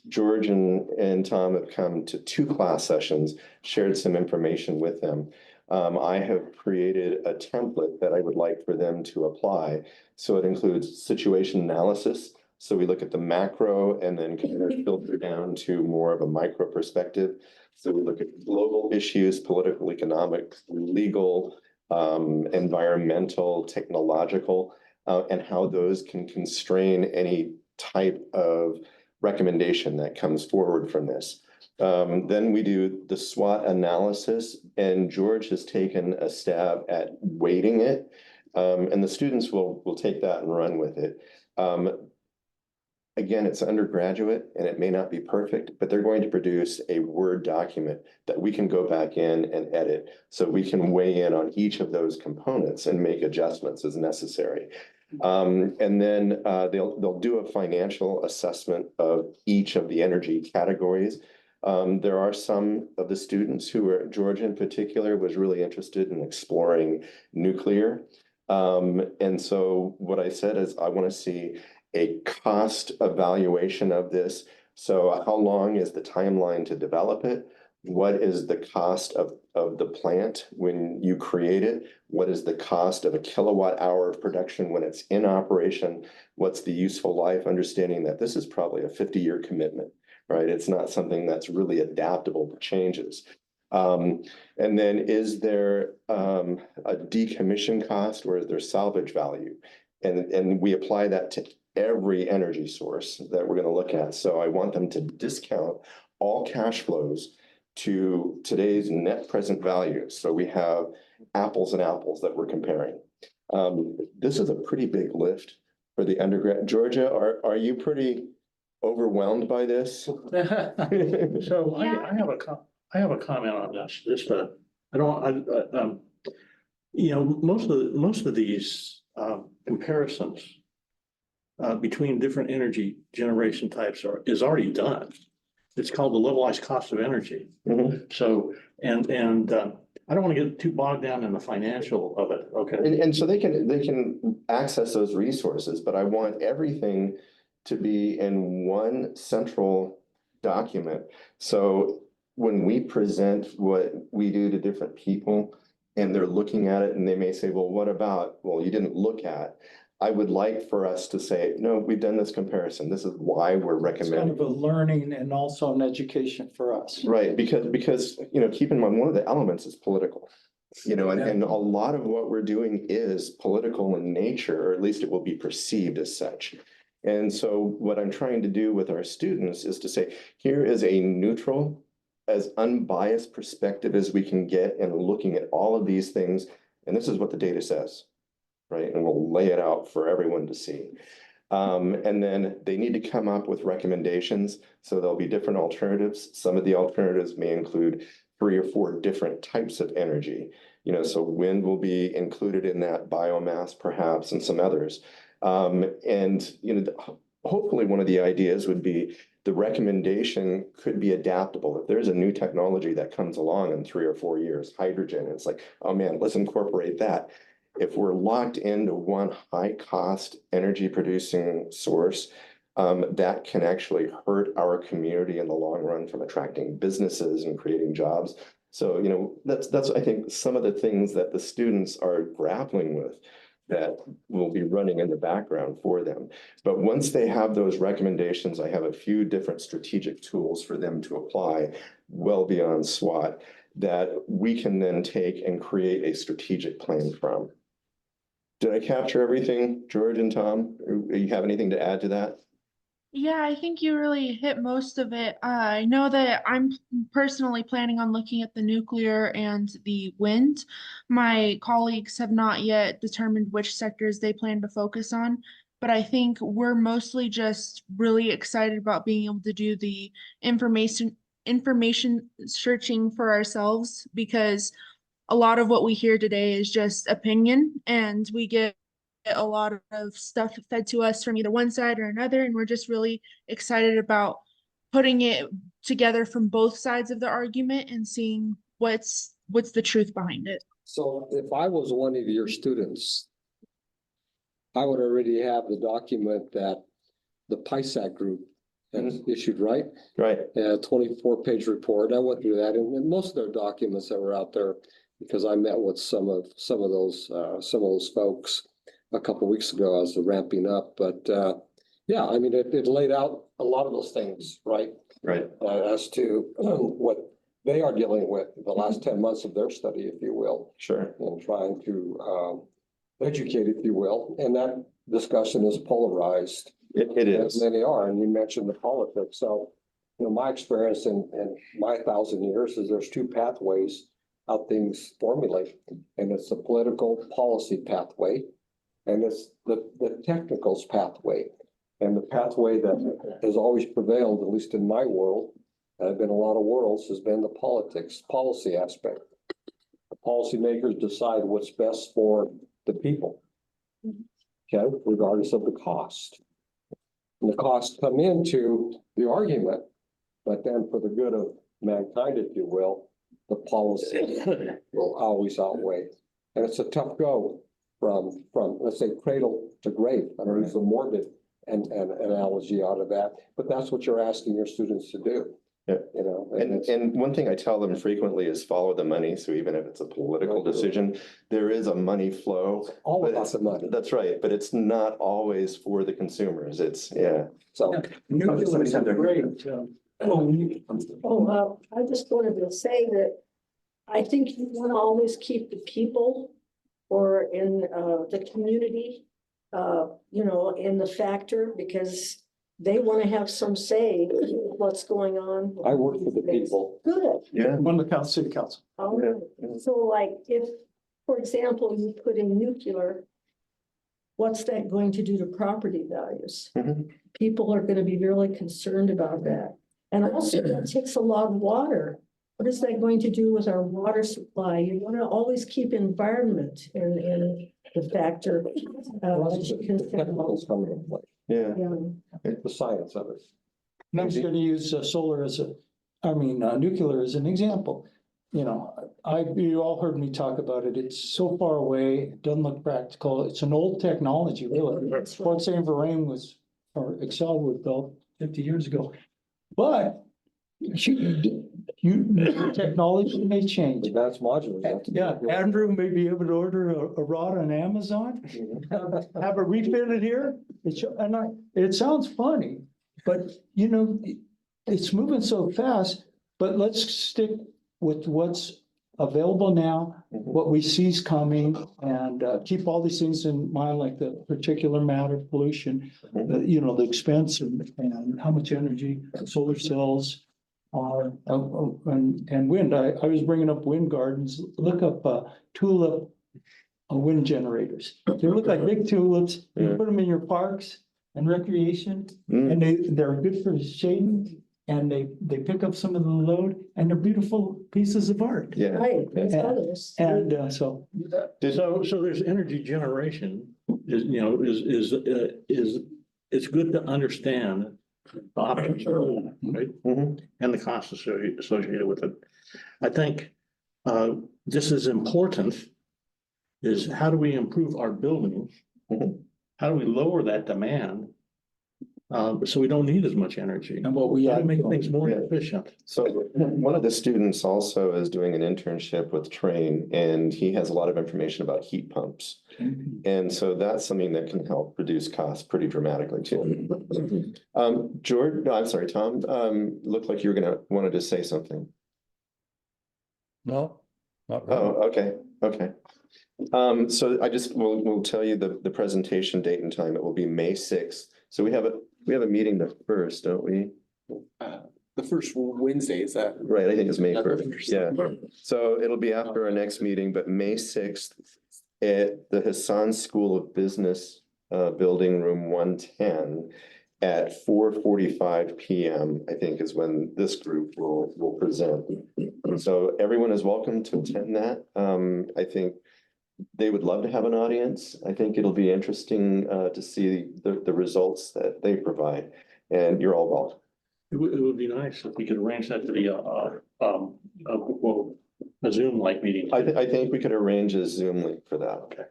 S11: George and Tom have come to 2 class sessions, shared some information with them. I have created a template that I would like for them to apply. So it includes situation analysis. So we look at the macro and then kind of filter down to more of a micro perspective. So we look at global issues, political, economic, legal, environmental, technological, and how those can constrain any type of recommendation that comes forward from this. Then we do the SWOT analysis, and George has taken a stab at weighting it, and the students will take that and run with it. Again, it's undergraduate and it may not be perfect, but they're going to produce a Word document that we can go back in and edit. So we can weigh in on each of those components and make adjustments as necessary. And then they'll do a financial assessment of each of the energy categories. There are some of the students who are, George in particular, was really interested in exploring nuclear. And so what I said is I want to see a cost evaluation of this. So how long is the timeline to develop it? What is the cost of the plant when you create it? What is the cost of a kilowatt hour of production when it's in operation? What's the useful life? Understanding that this is probably a 50-year commitment, right? It's not something that's really adaptable to changes. And then is there a decommission cost or is there salvage value? And we apply that to every energy source that we're going to look at. So I want them to discount all cash flows to today's net present value. So we have apples and apples that we're comparing. This is a pretty big lift for the undergrad. Georgia, are you pretty overwhelmed by this?
S2: So I have a comment on this. Just you know, most of these comparisons between different energy generation types is already done. It's called the levelized cost of energy. So, and I don't want to get too bogged down in the financial of it, okay?
S11: And so they can access those resources, but I want everything to be in one central document. So when we present what we do to different people and they're looking at it and they may say, well, what about, well, you didn't look at. I would like for us to say, no, we've done this comparison. This is why we're
S3: It's kind
S11: recommending.
S3: of a learning and also an education for us.
S11: Right, because, you know, keep in mind, one of the elements is political. You know, and a lot of what we're doing is political in nature, or at least it will be perceived as such. And so what I'm trying to do with our students is to say, here is a neutral, as unbiased perspective as we can get in looking at all of these things. And this is what the data says. Right, and we'll lay it out for everyone to see. And then they need to come up with recommendations. So there'll be different alternatives. Some of the alternatives may include 3 or 4 different types of energy. You know, so wind will be included in that, biomass perhaps, and some others. And, you know, hopefully one of the ideas would be the recommendation could be adaptable. If there's a new technology that comes along in 3 or 4 years, hydrogen, it's like, oh man, let's incorporate that. If we're locked into one high cost energy producing source, that can actually hurt our community in the long run from attracting businesses and creating jobs. So, you know, that's I think some of the things that the students are grappling with that will be running in the background for them. But once they have those recommendations, I have a few different strategic tools for them to apply well beyond SWOT. that we can then take and create a strategic plan from. Did I capture everything, George and Tom? You have anything to add to that?
S14: Yeah, I think you really hit most of it. I know that I'm personally planning on looking at the nuclear and the wind. My colleagues have not yet determined which sectors they plan to focus on, but I think we're mostly just really excited about being able to do the information searching for ourselves, because a lot of what we hear today is just opinion, and we get a lot of stuff fed to us from either one side or another, and we're just really excited about putting it together from both sides of the argument and seeing what's the truth behind it.
S1: So if I was one of your students, I would already have the document that the PISAC group has issued, right?
S11: Right.
S1: A 24-page report. I went through that, and most of their documents that were out there, because I met with some of those folks a couple of weeks ago as they're ramping up. But yeah, I mean, it laid out a lot of those things, right?
S11: Right.
S1: As to what they are dealing with the last 10 months of their study, if you will.
S11: Sure.
S1: And trying to educate, if you will. And that discussion is polarized.
S11: It
S1: As
S11: is.
S1: many are, and you mentioned the politics. So, you know, my experience in my 1,000 years is there's two pathways how things formulate. And it's the political policy pathway, and it's the technicals pathway. And the pathway that has always prevailed, at least in my world, and I've been in a lot of worlds, has been the policy aspect. The policymakers decide what's best for the people. Okay, regardless of the cost. And the costs come into the argument, but then for the good of mankind, if you will, the policy will always outweigh. And it's a tough go from let's say cradle to grave. I don't use a morbid and analogy out of that, but that's what you're asking your students to do.
S11: Yeah.
S1: You know,
S11: And one thing I tell them frequently is follow the money. So even if it's a political decision, there is a money flow.
S1: all
S11: but
S1: about
S11: it's-
S1: the money.
S11: That's right, but it's not always for the consumers. It's, yeah.
S1: So
S3: Nuclear is great.
S7: I just wanted to say that I think you want to always keep the people or in the community, in the factor, because they want to have some say in what's going on.
S1: I work for the people.
S7: Good.
S11: Yeah.
S3: One of the city council.
S7: All right. So like if, for example, you put in nuclear, what's that going to do to property values?
S11: Mhm.
S7: People are going to be really concerned about that. And also it takes a lot of water. What is that going to do with our water supply? You want to always keep environment in the factor. That you
S1: The
S7: consider.
S1: technicals come into play,
S11: Yeah.
S7: Yeah.
S1: the science of it.
S3: And I'm just gonna use nuclear as an example. You know, you all heard me talk about it. It's so far away, it doesn't look practical. It's an old technology, really.
S7: That's right.
S3: Fort St. Verlaine or Excel was built 50 years ago. But technology may change.
S1: Advanced modular. that's-
S3: Yeah, Andrew may be able to order a rod on Amazon, have it refitted here. It sounds funny, but it's moving so fast, but let's stick with what's available now, what we see is coming, and keep all these things in mind, like the particulate matter pollution, the expense and how much energy solar cells are, and wind. I was bringing up wind gardens. Look up tulip wind generators. They look like big tulips. You
S11: Yeah.
S3: put them in your parks and recreation,
S11: Mm.
S3: and they're good for shading, and they pick up some of the load, and they're beautiful pieces of art.
S11: Yeah.
S7: Right, there's
S3: Yeah.
S7: others.
S3: And
S2: So there's energy generation it's good to understand the options, right?
S11: Mhm.
S2: And the costs associated with it. I think just as important is how do we improve our buildings?
S11: Mhm.
S2: How do we lower that demand? So we don't need as much energy.
S3: And what we
S2: How do
S3: add.
S2: we make things more
S11: Yeah.
S2: efficient?
S11: So one of the students also is doing an internship with Train, and he has a lot of information about heat pumps. And so that's something that can help reduce costs pretty dramatically too. George, no, I'm sorry, Tom, looked like you were wanted to say something.
S3: No? Not
S11: Oh,
S3: really.
S11: okay, okay. So I just will tell you the presentation date and time. It will be May 6th. So we have a meeting the first, don't we?
S4: The first Wednesday, is that?
S11: Right, I think it's May
S4: Yeah, the
S11: 1st.
S4: first.
S11: Yeah. So it'll be after our next meeting, but May 6th at the Hassan School of Business, Building Room 110 at 4:45 PM, I think is when this group will present. So everyone is welcome to attend that. I think they would love to have an audience. I think it'll be interesting to see the results that they provide, and you're all welcome.
S2: It would be nice if we could arrange that to be well, a Zoom-like meeting.
S11: I think we could arrange a Zoom link for that.
S2: Okay.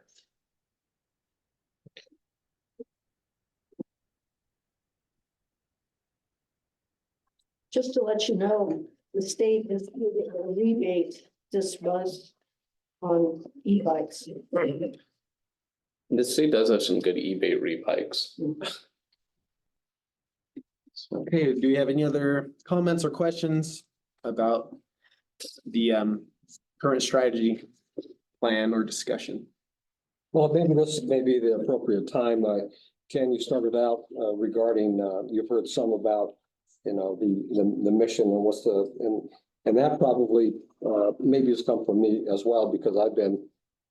S7: Just to let you know, the state is giving a rebate this month on e-bikes.
S10: The state does have some good eBay rebikes.
S4: Okay, do you have any other comments or questions about the current strategy plan or discussion?
S1: Well, maybe this may be the appropriate time. Ken, you started out regarding, you've heard some about, you know, the mission and what's and that probably maybe has come from me as well, because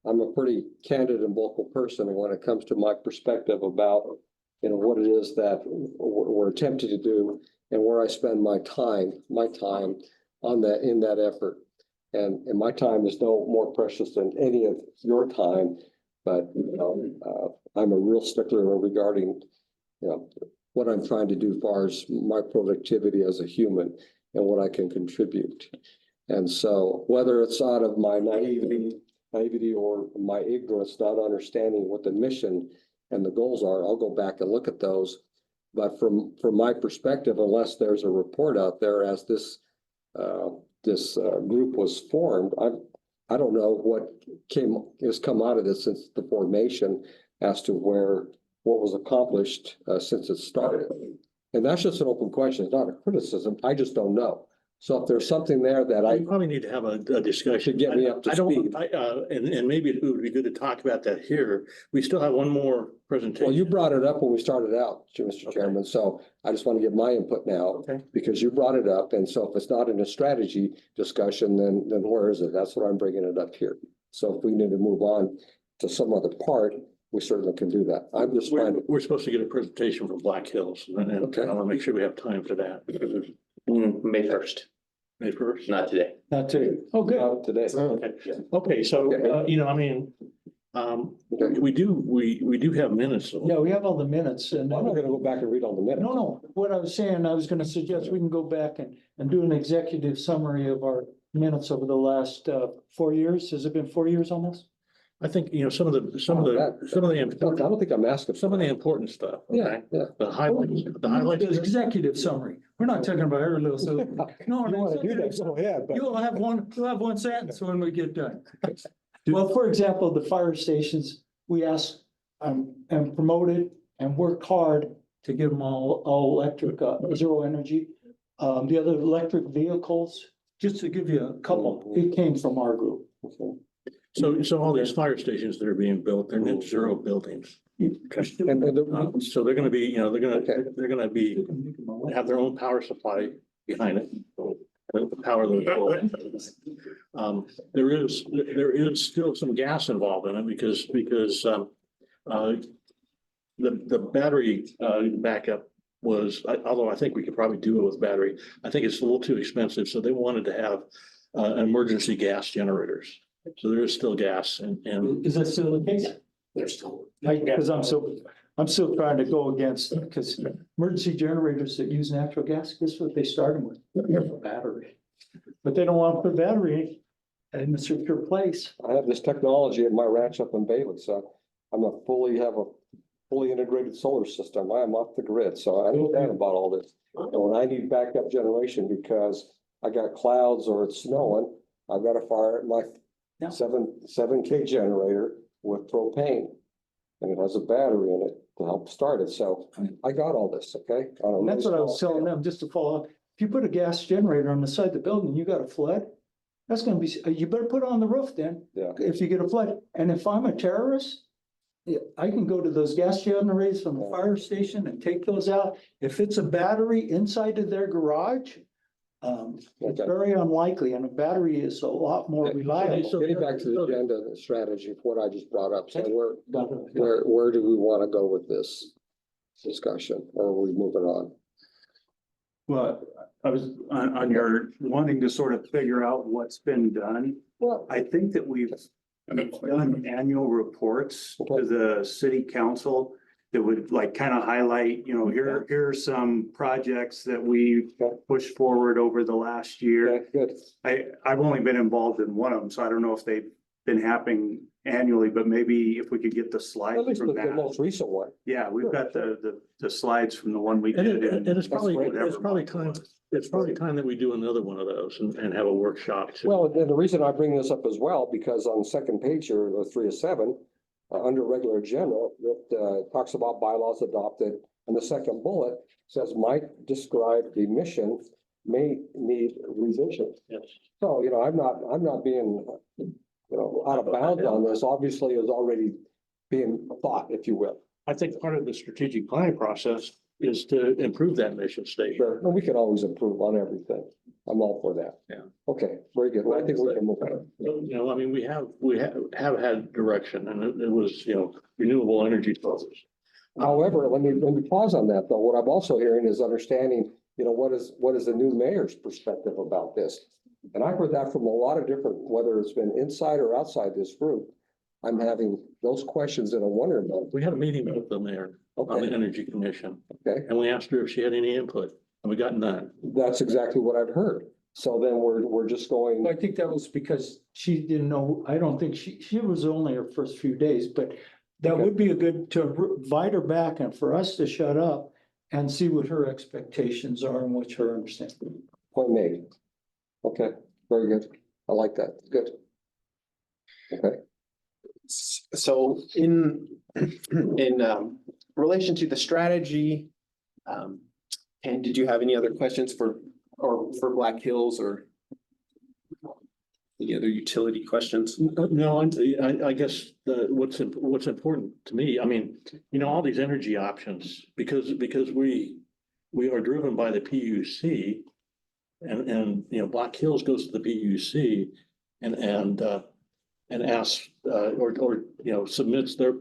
S1: I'm a pretty candid and vocal person, and when it comes to my perspective about, you know, what it is that we're attempting to do and where I spend my time on that, in that effort. And my time is no more precious than any of your time, but, you know, I'm a real stickler regarding, you know, what I'm trying to do as far as my productivity as a human and what I can contribute. And so whether it's out of my naivety or my ignorance, not understanding what the mission and the goals are, I'll go back and look at those. But from my perspective, unless there's a report out there as this group was formed, I don't know what has come out of this since the formation as to what was accomplished since it started. And that's just an open question. It's not a criticism. I just don't know. So if there's something there that
S2: I probably need to have a discussion.
S1: To get me up to speed.
S2: And maybe it would be good to talk about that here. We still have one more presentation.
S1: Well, you brought it up when we started out, Mr. Chairman, so I just want to give my input now.
S2: Okay.
S1: Because you brought it up, and so if it's not in a strategy discussion, then where is it? That's what I'm bringing it up here. So if we need to move on to some other part, we certainly can do that. I'm just trying to.
S2: We're supposed to get a presentation from Black Hills, and
S1: Okay.
S2: I want to make sure we have time for that.
S5: May 1st,
S2: May 1st.
S5: not today.
S3: Not today. Oh, good.
S1: Today.
S2: Okay, so, you know, I mean, we do have minutes.
S3: Yeah, we have all the minutes and.
S1: I'm not gonna go back and read all the minutes.
S3: No, what I was saying, I was gonna suggest we can go back and do an executive summary of our minutes over the last 4 years. Has it been 4 years almost?
S2: I think, you know, some of the
S1: I don't think I'm asking.
S2: some of the important stuff. Okay,
S1: Yeah.
S2: the highlights.
S3: The executive summary. We're not talking about every little, so. No,
S1: You
S3: an
S1: wanna do that,
S3: executive
S1: go ahead, but.
S3: You'll have one sentence when we get done. Well, for example, the fire stations, we asked and promoted and worked hard to get them all electric, zero energy. The other electric vehicles, just to give you a couple, it came from our group.
S2: So all these fire stations that are being built, they're net zero buildings.
S1: And
S2: So they're gonna be, you know,
S1: Okay.
S2: they're gonna be, have their own power supply behind it. The power those. There is still some gas involved in it because the battery backup was, although I think we could probably do it with battery, I think it's a little too expensive, so they wanted to have emergency gas generators. So there is still gas and
S3: Is that still the case?
S2: there's still.
S3: Because I'm still trying to go against, because emergency generators that use natural gas, guess what they started with? Battery. But they don't want to put battery in a secure place.
S1: I have this technology at my ranch up in Bailey, so have a fully integrated solar system. I am off the grid, so I understand about all this. And when I need backup generation because I got clouds or it's snowing, I've got to fire my
S3: Yeah.
S1: 7K generator with propane. And it has a battery in it to help start it. So I got all this, okay? On a
S3: And that's what I was
S1: small
S3: telling
S1: scale.
S3: them, just to follow up. If you put a gas generator on the side of the building, you got a flood, That's gonna be, you better put it on the roof then.
S1: Yeah.
S3: If you get a flood, and if I'm a terrorist, yeah, I can go to those gas generators from the fire station and take those out. If it's a battery inside of their garage, it's
S1: Okay.
S3: very unlikely, and a battery is a lot more reliable.
S1: Getting back to the agenda and strategy for what I just brought up, so where do we want to go with this discussion, or are we moving on?
S6: Well, I was on your wanting to sort of figure out what's been done.
S1: Well,
S6: I think that we've done annual reports to the city council that would like kind of highlight, you know, here are some projects that we pushed forward over the last year.
S1: good.
S6: I've only been involved in one of them, so I don't know if they've been happening annually, but maybe if we could get the
S1: At
S6: slides
S1: least
S6: from
S1: the
S6: that.
S1: most recent one.
S6: Yeah, we've got the slides from the one we
S2: And
S6: did.
S2: it, and it's probably,
S6: whatever
S2: it's probably
S6: month it
S2: time,
S6: was.
S2: it's probably time that we do another one of those and have a workshop. to-
S1: Well, then the reason I bring this up as well, because on the second page here, the 3 of 7, under regular agenda, it talks about bylaws adopted. And the second bullet says, Mike described the mission may need revision.
S2: Yes.
S1: So, I'm not being, out of bounds on this, obviously is already being thought, if you will.
S2: I think part of the strategic planning process is to improve that mission statement.
S1: Sure, and we can always improve on everything. I'm all for that.
S2: Yeah.
S1: Okay, very good. Well, I think we can move on.
S2: I mean, we have had direction and it was, renewable energy focus.
S1: However, let me pause on that, though. What I'm also hearing is understanding, what is the new mayor's perspective about this? And I've heard that from a lot of different, whether it's been inside or outside this group. I'm having those questions that I'm wondering about.
S2: We had a meeting with the mayor on the
S1: Okay,
S2: Energy Commission
S1: okay,
S2: and we asked her if she had any input and we got none.
S1: that's exactly what I've heard. So then we're just going,
S3: I think that was because she didn't know, I don't think she was only her first few days, but that
S1: Okay.
S3: would be a good to invite her back and for us to shut up and see what her expectations are and what her understanding.
S1: point made. Okay, very good. I like that. Good. Okay.
S4: So in relation to the strategy, and did you have any other questions for Black Hills or any other utility questions?
S2: No, I guess what's important to me, I mean, all these energy options, because we are driven by the PUC. And Black Hills goes to the PUC and asks, or submits their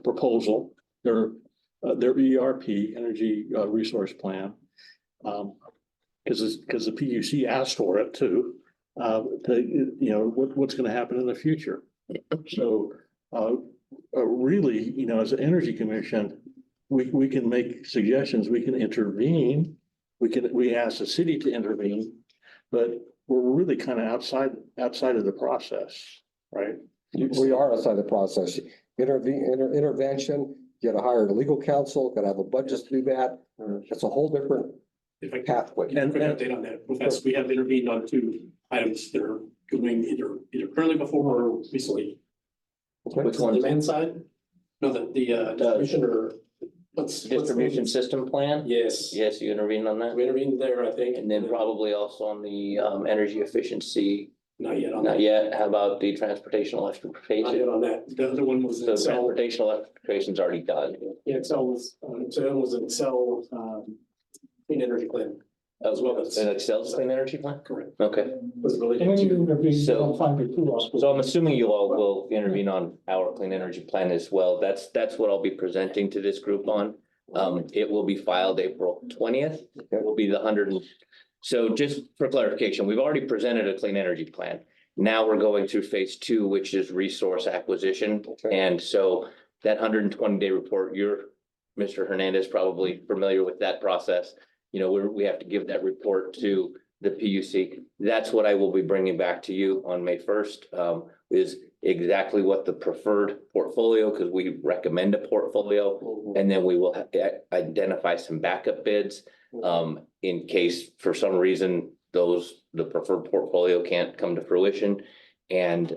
S2: proposal, their ERP, Energy Resource Plan. Because the PUC asked for it too, what's gonna happen in the future. So, really, as an Energy Commission, we can make suggestions, we can intervene. We ask the city to intervene, but we're really kind of outside of the process, right?
S1: We are outside the process. Intervention, you gotta hire a legal counsel, gotta have a budget to do that. It's a whole different
S9: If I can,
S1: pathway.
S9: quick update on that, that's, we have intervened on 2 items that are going either currently before or recently.
S5: Which ones?
S9: Demand side? No, the distribution or
S5: Distribution system plan?
S9: Yes.
S5: Yes, you intervened on that.
S9: We intervened there, I think.
S5: And then probably also on the energy efficiency,
S9: Not yet on
S5: not
S9: that.
S5: yet. How about the transportation
S9: Not yet
S5: electrification?
S9: on that. The other one was
S5: So
S9: Excel.
S5: transportation electrification's already done.
S9: Yeah, Excel was, so that was an Excel, clean energy plan as well as.
S5: An Excel's clean energy plan?
S9: Correct.
S5: Okay.
S9: Was related
S3: When you
S9: to.
S3: intervene, you
S5: So-
S3: don't find it too often.
S5: So I'm assuming you all will intervene on our clean energy plan as well. That's what I'll be presenting to this group on. It will be filed April 20th. It will be the 100. So just for clarification, we've already presented a clean energy plan. Now we're going through phase 2, which is resource acquisition.
S1: Okay.
S5: And so that 120-day report, you're, Mr. Hernandez, probably familiar with that process. We have to give that report to the PUC. That's what I will be bringing back to you on May 1st, is exactly what the preferred portfolio, because we recommend a portfolio. And then we will identify some backup bids, in case for some reason the preferred portfolio can't come to fruition. And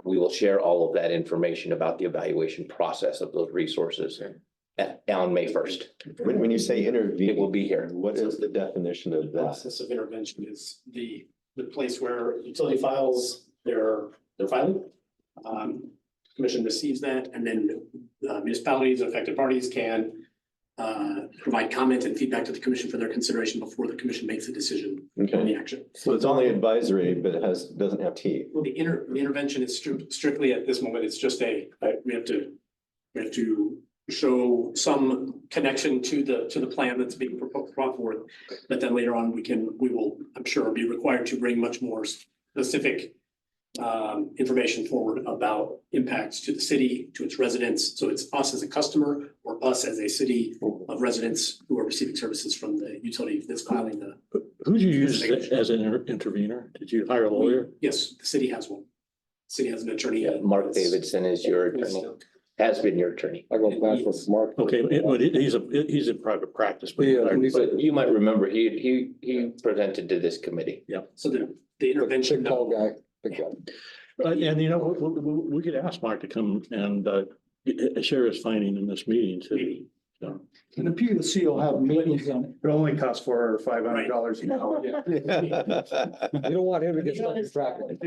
S5: we will share all of that information about the evaluation process of those resources on May 1st.
S11: When you say intervene,
S5: It will be here.
S11: what is the definition of that?
S9: Process of intervention is the the place where utility files their filing. Commission receives that, and then municipalities and affected parties can provide comment and feedback to the commission for their consideration before the commission makes a decision on the
S11: Okay,
S9: action.
S11: so it's only advisory, but it doesn't have teeth.
S9: Well, the intervention is strictly at this moment, it's just we have to show some connection to the plan that's being brought forth. But then later on, we will, I'm sure, be required to bring much more specific information forward about impacts to the city, to its residents. So it's us as a customer or us as a city of residents who are receiving services from the utility that's filing the.
S2: Who'd you use as an intervener? Did you hire a lawyer?
S9: Yes, the city has one. City has an attorney.
S5: Yeah, Mark Davidson is your attorney, has been your attorney.
S1: I go back with Mark.
S2: Okay, but he's in private practice. But
S5: But you might remember, he presented to this committee.
S9: So the intervention.
S1: Big tall guy, big guy.
S2: And you know, we could ask Mark to come and share his finding in this meeting too. So,
S3: And the PUC will have meetings on it.
S6: It only costs $400 or $500 an hour.
S1: You don't want him to get stuck in traffic.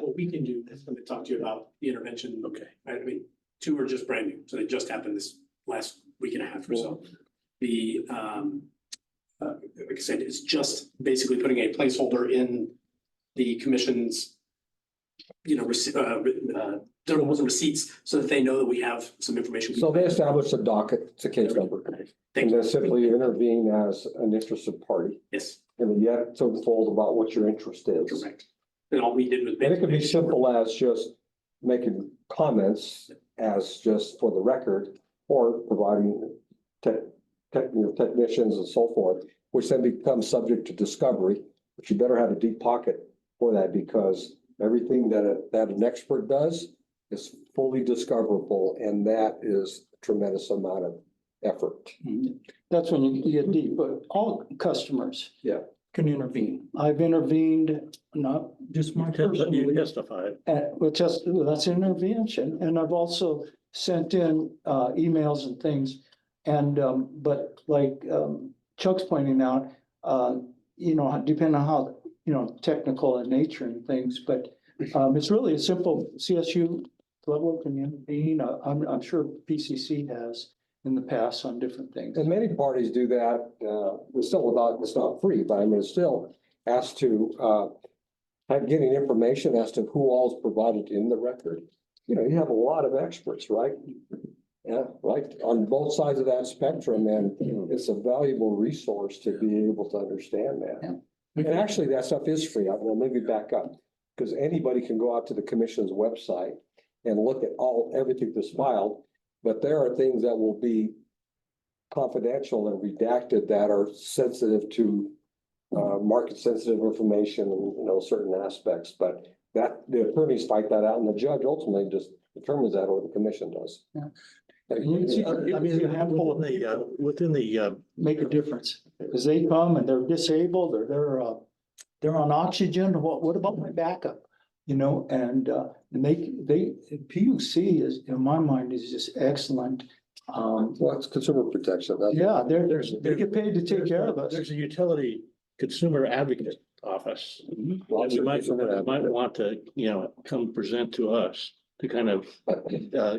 S9: What we can do is I'm gonna talk to you about the intervention.
S2: Okay.
S9: I mean, two are just brand new, so they just happened this last week and a half or so. The, like I said, it's just basically putting a placeholder in the commission's, deliverables and receipts so that they know that we have some information.
S1: So they established a docket, it's a case number, and then simply intervene as an interested party.
S9: Yes,
S1: And you have to unfold about what your interest is.
S9: correct. And all we did was.
S1: And it could be simple as just making comments as just for the record, or providing technicians and so forth, which then becomes subject to discovery. But you better have a deep pocket for that, because everything that an expert does is fully discoverable, and that is a tremendous amount of effort.
S3: That's when you get deep, but all customers.
S1: Yeah.
S3: Can intervene. I've intervened, not just my
S2: you
S3: personal.
S2: testified.
S3: That's an intervention, and I've also sent in emails and things. And but like Chuck's pointing out, depending on how, technical in nature and things, but it's really a simple CSU level can intervene. I'm sure PCC has in the past on different things.
S1: And many parties do that, it's not free, but I mean, it's still asked to, getting information as to who all is provided in the record. You have a lot of experts, right? Yeah, right, on both sides of that spectrum, and it's a valuable resource to be able to understand that.
S3: Yeah.
S1: And actually, that stuff is free. Well, maybe back up, because anybody can go out to the commission's website and look at everything that's filed. But there are things that will be confidential and redacted that are sensitive to market sensitive information and, certain aspects. But that the attorneys fight that out, and the judge ultimately just determines that, or the commission does.
S3: Yeah.
S2: I mean, a handful of within the,
S3: Make a difference, because they come and they're disabled, or they're on oxygen. What about my backup? And they PUC is, in my mind, is just excellent.
S1: Well, it's consumer protection.
S3: Yeah, they get paid to take care of us.
S2: there's a utility consumer advocate office.
S1: Lots
S2: We
S1: of
S2: might
S1: consumer advocates.
S2: want to, come present to us to kind of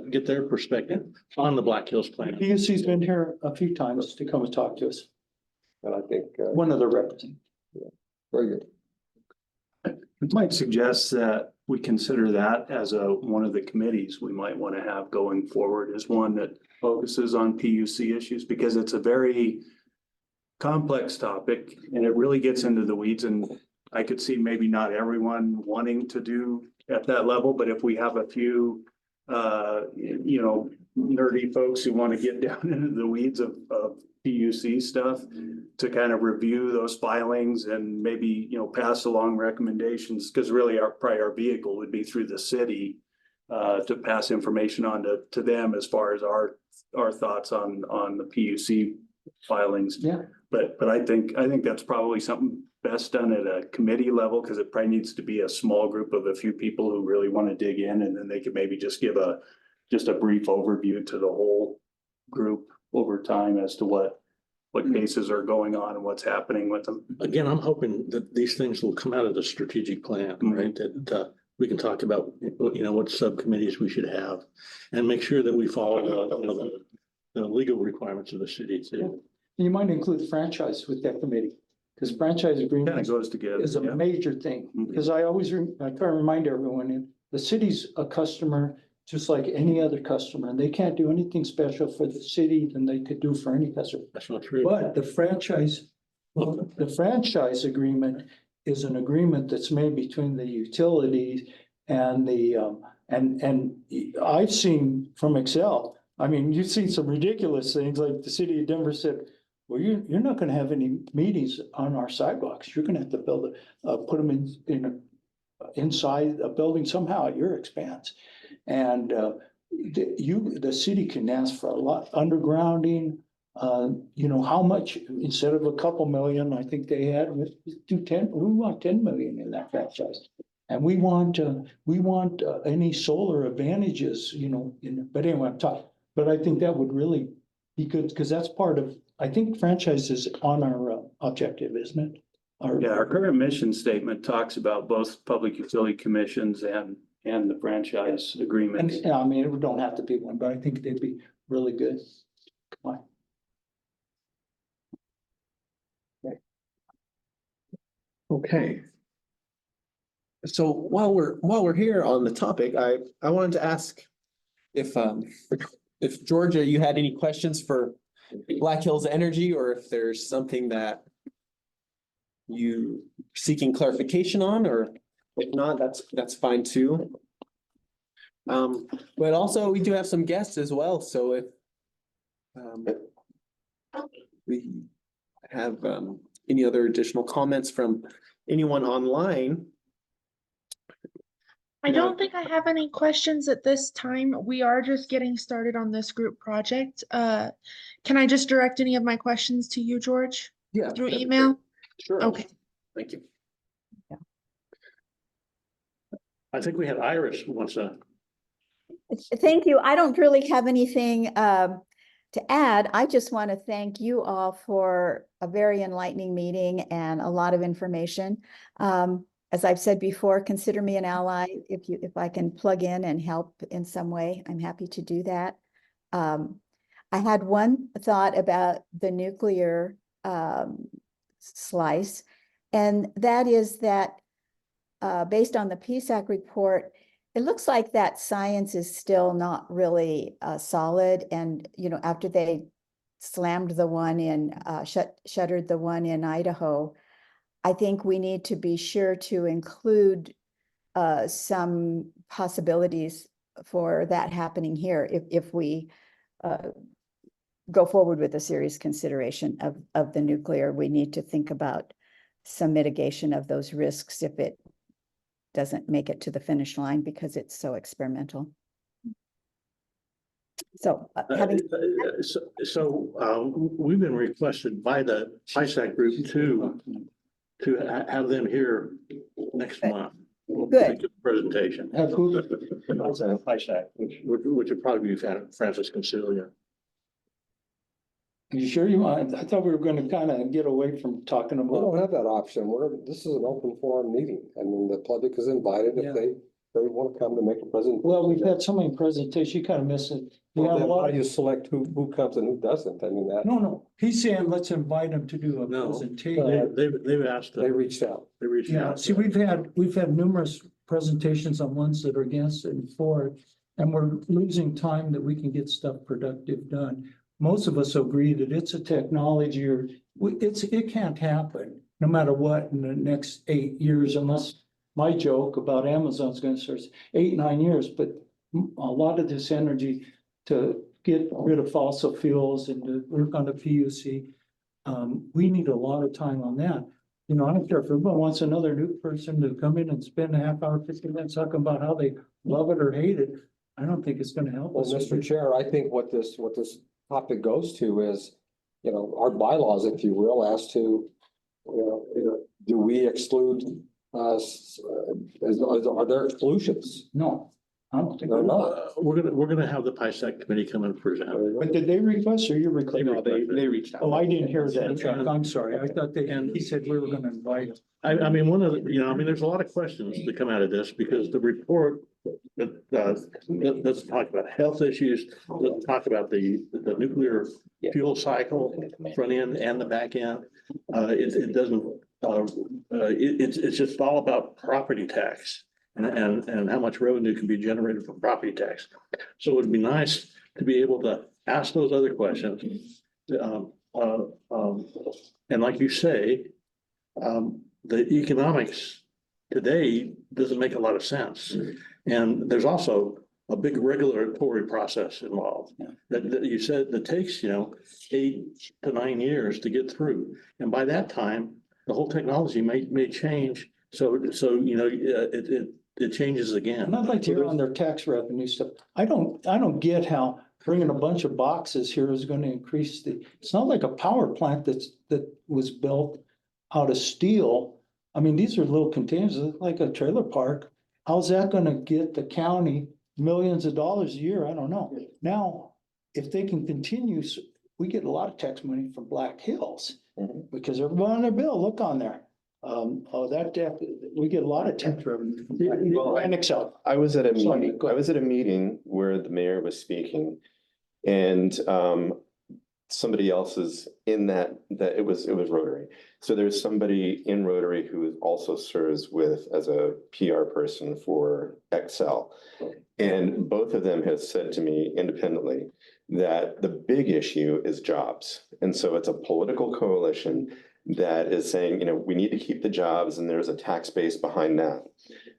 S2: get their perspective on the Black Hills plan.
S3: PUC's been here a few times to come and talk to us.
S1: And I think,
S3: One of the representatives.
S1: very good.
S6: We might suggest that we consider that as one of the committees we might want to have going forward, as one that focuses on PUC issues, because it's a very complex topic and it really gets into the weeds, and I could see maybe not everyone wanting to do at that level, but if we have a few nerdy folks who want to get down into the weeds of PUC stuff to kind of review those filings and maybe, pass along recommendations, because really our vehicle would be through the city to pass information on to them as far as our thoughts on the PUC filings.
S3: Yeah.
S6: But I think that's probably something best done at a committee level, because it probably needs to be a small group of a few people who really want to dig in, and then they could maybe just give a brief overview to the whole group over time as to what what cases are going on and what's happening with them.
S2: Again, I'm hoping that these things will come out of the strategic plan, right? That we can talk about, what subcommittees we should have and make sure that we follow the legal requirements of the city too.
S3: You might include franchise with that committee, because franchise
S6: Kind of
S3: agreement
S6: goes together.
S3: is a
S6: yeah.
S3: major thing.
S6: Mhm.
S3: Because I try to remind everyone, the city's a customer just like any other customer, and they can't do anything special for the city than they could do for any customer.
S2: That's not true.
S3: But the franchise agreement is an agreement that's made between the utilities and and I've seen from Excel, I mean, you've seen some ridiculous things, like the city of Denver said, well, you're not gonna have any meetings on our sidewalks. You're gonna have to put them inside a building somehow at your expense. And the city can ask for a lot, undergrounding, how much, instead of a couple million, I think they had, we want 10 million in that franchise. And we want any solar advantages, but anyway, but I think that would really be good, because that's part of, I think franchise is on our objective, isn't it?
S6: Our current mission statement talks about both public utility commissions and the franchise agreements.
S3: And I mean, it don't have to be one, but I think they'd be really good. Come on.
S4: Okay. So while we're here on the topic, I wanted to ask if Georgia, you had any questions for Black Hills Energy, or if there's something that you seeking clarification on, or if not, that's fine too. But also we do have some guests as well, so if we have any other additional comments from anyone online.
S14: I don't think I have any questions at this time. We are just getting started on this group project. Can I just direct any of my questions to you, George?
S4: Yeah.
S14: Through email?
S4: Sure.
S14: Okay.
S4: Thank you.
S2: I think we had Iris who wants to.
S15: Thank you. I don't really have anything to add. I just want to thank you all for a very enlightening meeting and a lot of information. As I've said before, consider me an ally. If I can plug in and help in some way, I'm happy to do that. I had one thought about the nuclear slice, and that is that based on the PSAC report, it looks like that science is still not really solid. And, after they slammed the one in, shuttered the one in Idaho, I think we need to be sure to include some possibilities for that happening here if we go forward with a serious consideration of the nuclear. We need to think about some mitigation of those risks if it doesn't make it to the finish line, because it's so experimental. So
S2: We've been requested by the ISAC group to have them here next month.
S15: Good.
S2: To give a presentation.
S3: Have who?
S2: ISAC, which would probably be Francis Consilia.
S3: You sure you want? I thought we were gonna kind of get away from talking
S1: We don't
S3: about.
S1: have that option. This is an open forum meeting. I mean, the public is invited
S3: Yeah.
S1: if they want to come to make a presentation.
S3: Well, we've had so many presentations, you kind of miss it. We
S1: Well,
S3: have a
S1: then
S3: lot
S1: how
S3: of.
S1: do you select who comes and who doesn't? I mean,
S3: No, he's saying let's invite him to do a
S2: No,
S3: presentation.
S2: they've asked.
S1: they reached out.
S2: They reached
S3: Yeah,
S2: out.
S3: see, we've had numerous presentations on ones that are against it and for it, and we're losing time that we can get stuff productive done. Most of us agree that it's a technology it can't happen no matter what in the next 8 years, unless my joke about Amazon's gonna start 8-9 years, but a lot of this energy to get rid of fossil fuels and to work on the PUC, we need a lot of time on that. I don't care if everyone wants another new person to come in and spend a half hour, 15 minutes talking about how they love it or hate it. I don't think it's gonna help
S1: Well,
S3: us.
S1: Mr. Chair, I think what this topic goes to is, our bylaws, if you will, as to, do we exclude are there exclusions?
S3: No, I don't think
S1: They're
S3: they're not.
S1: not.
S2: We're gonna have the PISAC committee come and present.
S3: But did they request or you requested?
S4: They reached out.
S3: Oh, I didn't hear that,
S2: And-
S3: Chuck. I'm sorry. I thought he said we were gonna invite him.
S2: I mean, one of the, there's a lot of questions that come out of this because the report let's talk about health issues, let's talk about the nuclear fuel cycle, front end and the back end. It doesn't, it's just all about property tax and how much revenue can be generated from property tax. So it would be nice to be able to ask those other questions. And like you say, the economics today doesn't make a lot of sense. And there's also a big regulatory process involved that you said that takes, 8 to 9 years to get through. And by that time, the whole technology may change. So it changes again.
S3: And I'd like to hear on their tax revenue stuff. I don't get how bringing a bunch of boxes here is gonna increase it's not like a power plant that was built out of steel. I mean, these are little containers, like a trailer park. How's that gonna get the county millions of dollars a year? I don't know. Now, if they can continue, we get a lot of tax money from Black Hills. Because everybody on their bill, look on there. We get a lot of tax revenue.
S11: Well,
S3: And Excel.
S11: I was at a
S3: Sorry,
S11: meeting,
S3: go
S11: I
S3: ahead.
S11: was at a meeting where the mayor was speaking. And somebody else is in that it was Rotary. So there's somebody in Rotary who also serves as a PR person for Excel. And both of them have said to me independently that the big issue is jobs. And so it's a political coalition that is saying, we need to keep the jobs, and there's a tax base behind that.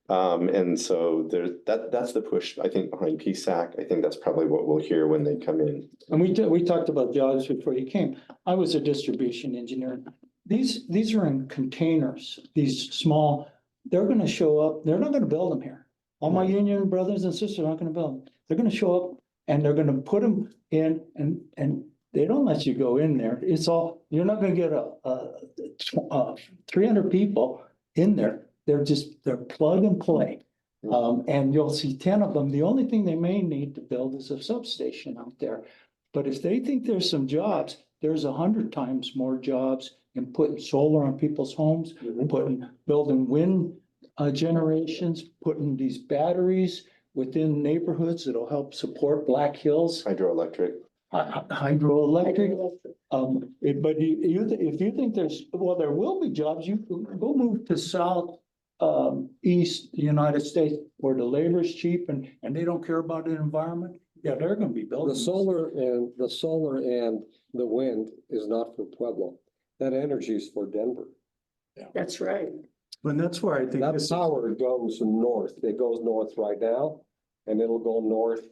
S11: And so that's the push, I think, behind PSAC. I think that's probably what we'll hear when they come in.
S3: And we talked about jobs before you came. I was a distribution engineer. These are in containers, these small, they're gonna show up, they're not gonna build them here. All my union brothers and sisters are not gonna build them. They're gonna show up and they're gonna put them in and they don't let you go in there. You're not gonna get 300 people in there. They're plug and play. And you'll see 10 of them. The only thing they may need to build is a substation out there. But if they think there's some jobs, there's 100 times more jobs in putting solar on people's homes, building wind generations, putting these batteries within neighborhoods that'll help support Black Hills.
S11: Hydroelectric.
S3: Hydroelectric. But if you think there will be jobs, you go move to east United States where the labor is cheap and they don't care about the environment. Yeah, they're gonna be building.
S1: The solar and the wind is not for Pueblo. That energy is for Denver.
S7: That's right.
S3: And that's where I think
S1: That power goes north. It goes north right now, and it'll go north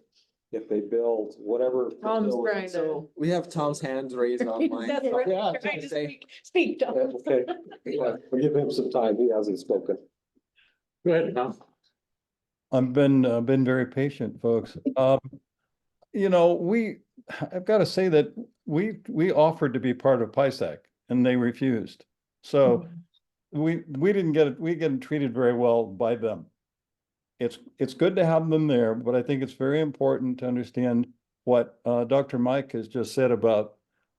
S1: if they build whatever.
S7: Tom's trying to.
S4: So we have Tom's hands raised online.
S7: That's right.
S1: Yeah.
S7: Trying to speak, Tom.
S1: Okay, we'll give him some time. He hasn't spoken.
S2: Go ahead, Tom.
S16: I've been very patient, folks. I've got to say that we offered to be part of PISAC and they refused. So we get treated very well by them. It's good to have them there, but I think it's very important to understand what Dr. Mike has just said about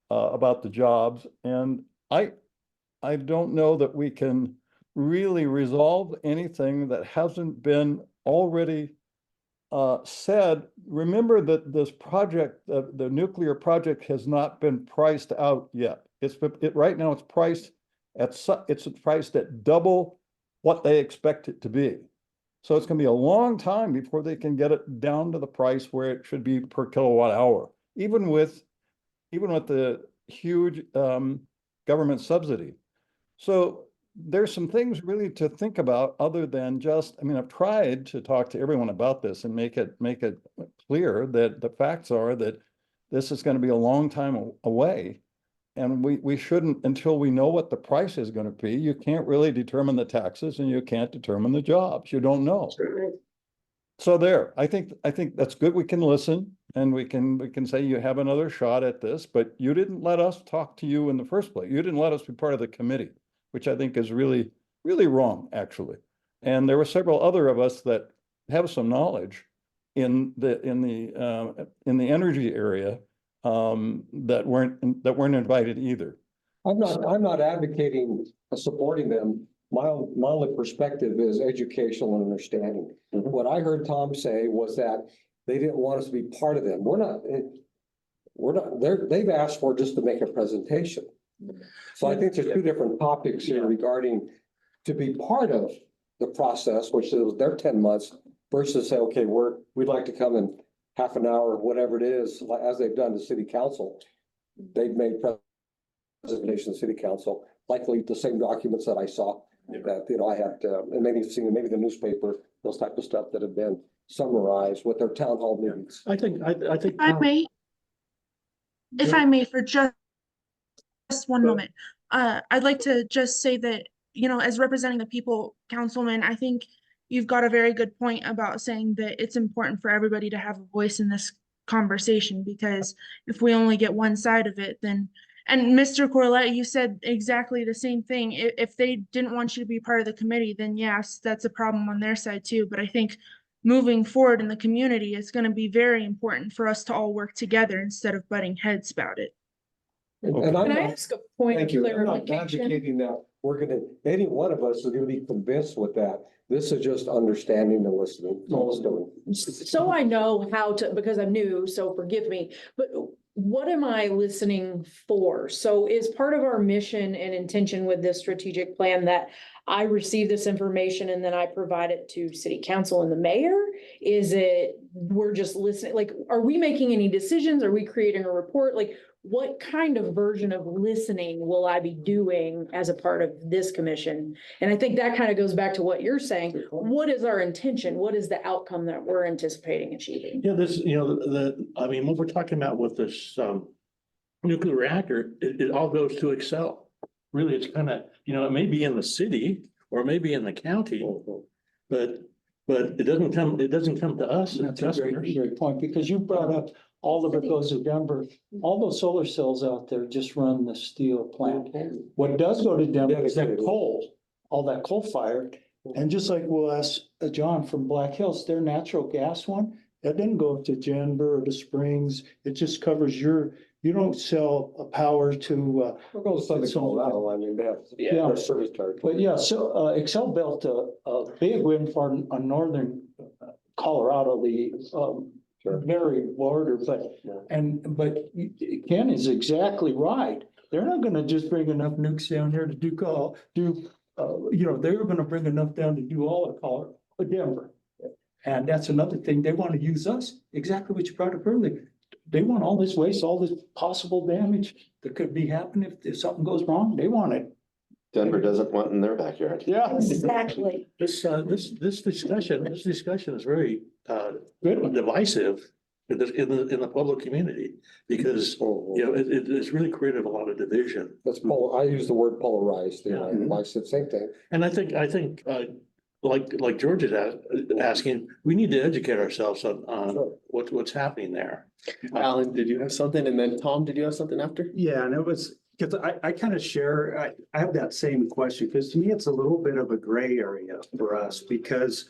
S16: the jobs. And I don't know that we can really resolve anything that hasn't been already said. Remember that this project, the nuclear project, has not been priced out yet. Right now it's priced at double what they expect it to be. So it's going to be a long time before they can get it down to the price where it should be per kilowatt hour, even with the huge government subsidy. So there's some things really to think about other than just, I've tried to talk to everyone about this and make it clear that the facts are that this is going to be a long time away. And we shouldn't, until we know what the price is going to be, you can't really determine the taxes and you can't determine the jobs. You don't know. So there, I think that's good. We can listen and we can say you have another shot at this, but you didn't let us talk to you in the first place. You didn't let us be part of the committee, which I think is really, really wrong, actually. And there were several other of us that have some knowledge in the energy area that weren't invited either.
S1: I'm not advocating supporting them. My only perspective is educational and understanding. What I heard Tom say was that they didn't want us to be part of them. They've asked for just to make a presentation. So I think there's two different topics here regarding to be part of the process, which is their 10 months versus say, okay, we'd like to come in half an hour, whatever it is, as they've done to city council. They've made presentation to city council, likely the same documents that I saw that, I had, and maybe the newspaper, those type of stuff that have been summarized with their town hall meetings.
S2: I think.
S14: If I may, for just one moment, I'd like to just say that, as representing the people, Councilman, I think you've got a very good point about saying that it's important for everybody to have a voice in this conversation, because if we only get one side of it, then, and Mr. Corlett, you said exactly the same thing. If they didn't want you to be part of the committee, then yes, that's a problem on their side too. But I think moving forward in the community, it's going to be very important for us to all work together instead of butting heads about it.
S1: And
S7: Can I ask a point of
S1: thank you. I'm not
S7: clarification?
S1: advocating that any one of us is gonna be convinced with that. This is just understanding and listening. That's all it's doing.
S7: So I know how to, because I'm new, so forgive me, but what am I listening for? So is part of our mission and intention with this strategic plan that I receive this information and then I provide it to city council and the mayor? Is it, we're just listening, like, are we making any decisions? Are we creating a report? Like, what kind of version of listening will I be doing as a part of this commission? And I think that kind of goes back to what you're saying. What is our intention? What is the outcome that we're anticipating achieving?
S2: Yeah, this, what we're talking about with this, nuclear reactor, it all goes to Excel. Really, it's kind of, it may be in the city or it may be in the county, but it doesn't come to us.
S3: That's a great point, because you brought up all of it goes to Denver. All those solar cells out there just run the steel plant. What does go to Denver is that coal, all that coal fired. And just like we'll ask John from Black Hills, their natural gas one, that didn't go to Denver or to Springs. It just covers you don't sell a power to.
S1: We're going to Southern Colorado. I mean, they have their service territory.
S3: But yeah, so Excel built a big wind farm on northern Colorado, the very border, but Ken is exactly right. They're not gonna just bring enough nukes down here to they're gonna bring enough down to do all of Colorado, Denver. And that's another thing, they want to use us, exactly what you brought up earlier. They want all this waste, all this possible damage that could be happening if something goes wrong, they want it.
S11: Denver doesn't want in their backyard.
S3: Yeah.
S7: Exactly.
S2: This discussion is very divisive in the public community, because it's really created a lot of division.
S1: I use the word polarized. I said same thing.
S2: And I think like George is asking, we need to educate ourselves on what's happening there.
S4: Alan, did you have something? And then Tom, did you have something after?
S6: Yeah, and it was, because I kind of share, I have that same question, because to me, it's a little bit of a gray area for us, because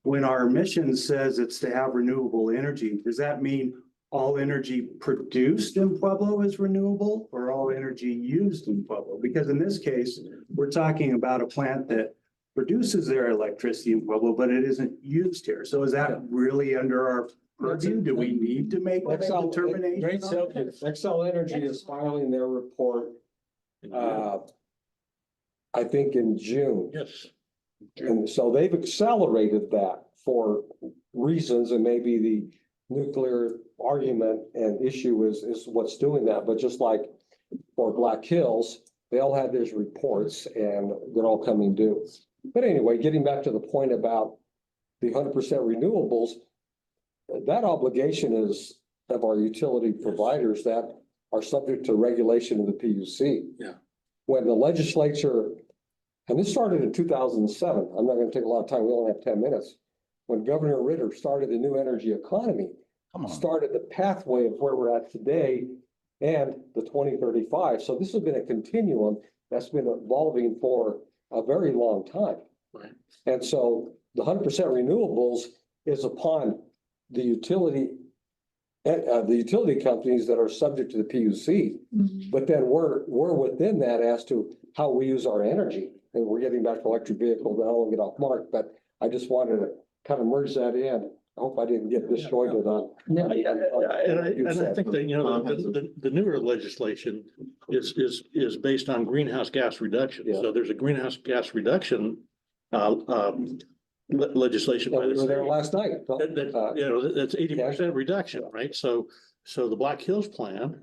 S6: when our mission says it's to have renewable energy, does that mean all energy produced in Pueblo is renewable, or all energy used in Pueblo? Because in this case, we're talking about a plant that produces their electricity in Pueblo, but it isn't used here. So is that really under our purview? Do we need to make that determination?
S1: Great subject. Xcel Energy is filing their report, I think in June.
S2: Yes.
S1: And so they've accelerated that for reasons, and maybe the nuclear argument and issue is what's doing that. But just like for Black Hills, they all had these reports and they're all coming due. But anyway, getting back to the point about the 100% renewables, that obligation is of our utility providers that are subject to regulation of the PUC.
S2: Yeah.
S1: When the legislature, and this started in 2007, I'm not going to take a lot of time, we only have 10 minutes. When Governor Ritter started the new energy economy, started the pathway of where we're at today and the 2035. So this has been a continuum that's been evolving for a very long time.
S2: Right.
S1: And so the 100% renewables is upon the utility companies that are subject to the PUC. But then we're within that as to how we use our energy. And we're getting back to electric vehicles, and I won't get off mark, but I just wanted to kind of merge that in. I hope I didn't get disjointed on.
S2: And I think that, you know, the newer legislation is based on greenhouse gas reduction.
S1: Yeah.
S2: So there's a greenhouse gas reduction legislation. by the
S1: We were there
S2: state.
S1: last night.
S2: You know, that's 80% reduction, right? So the Black Hills plan,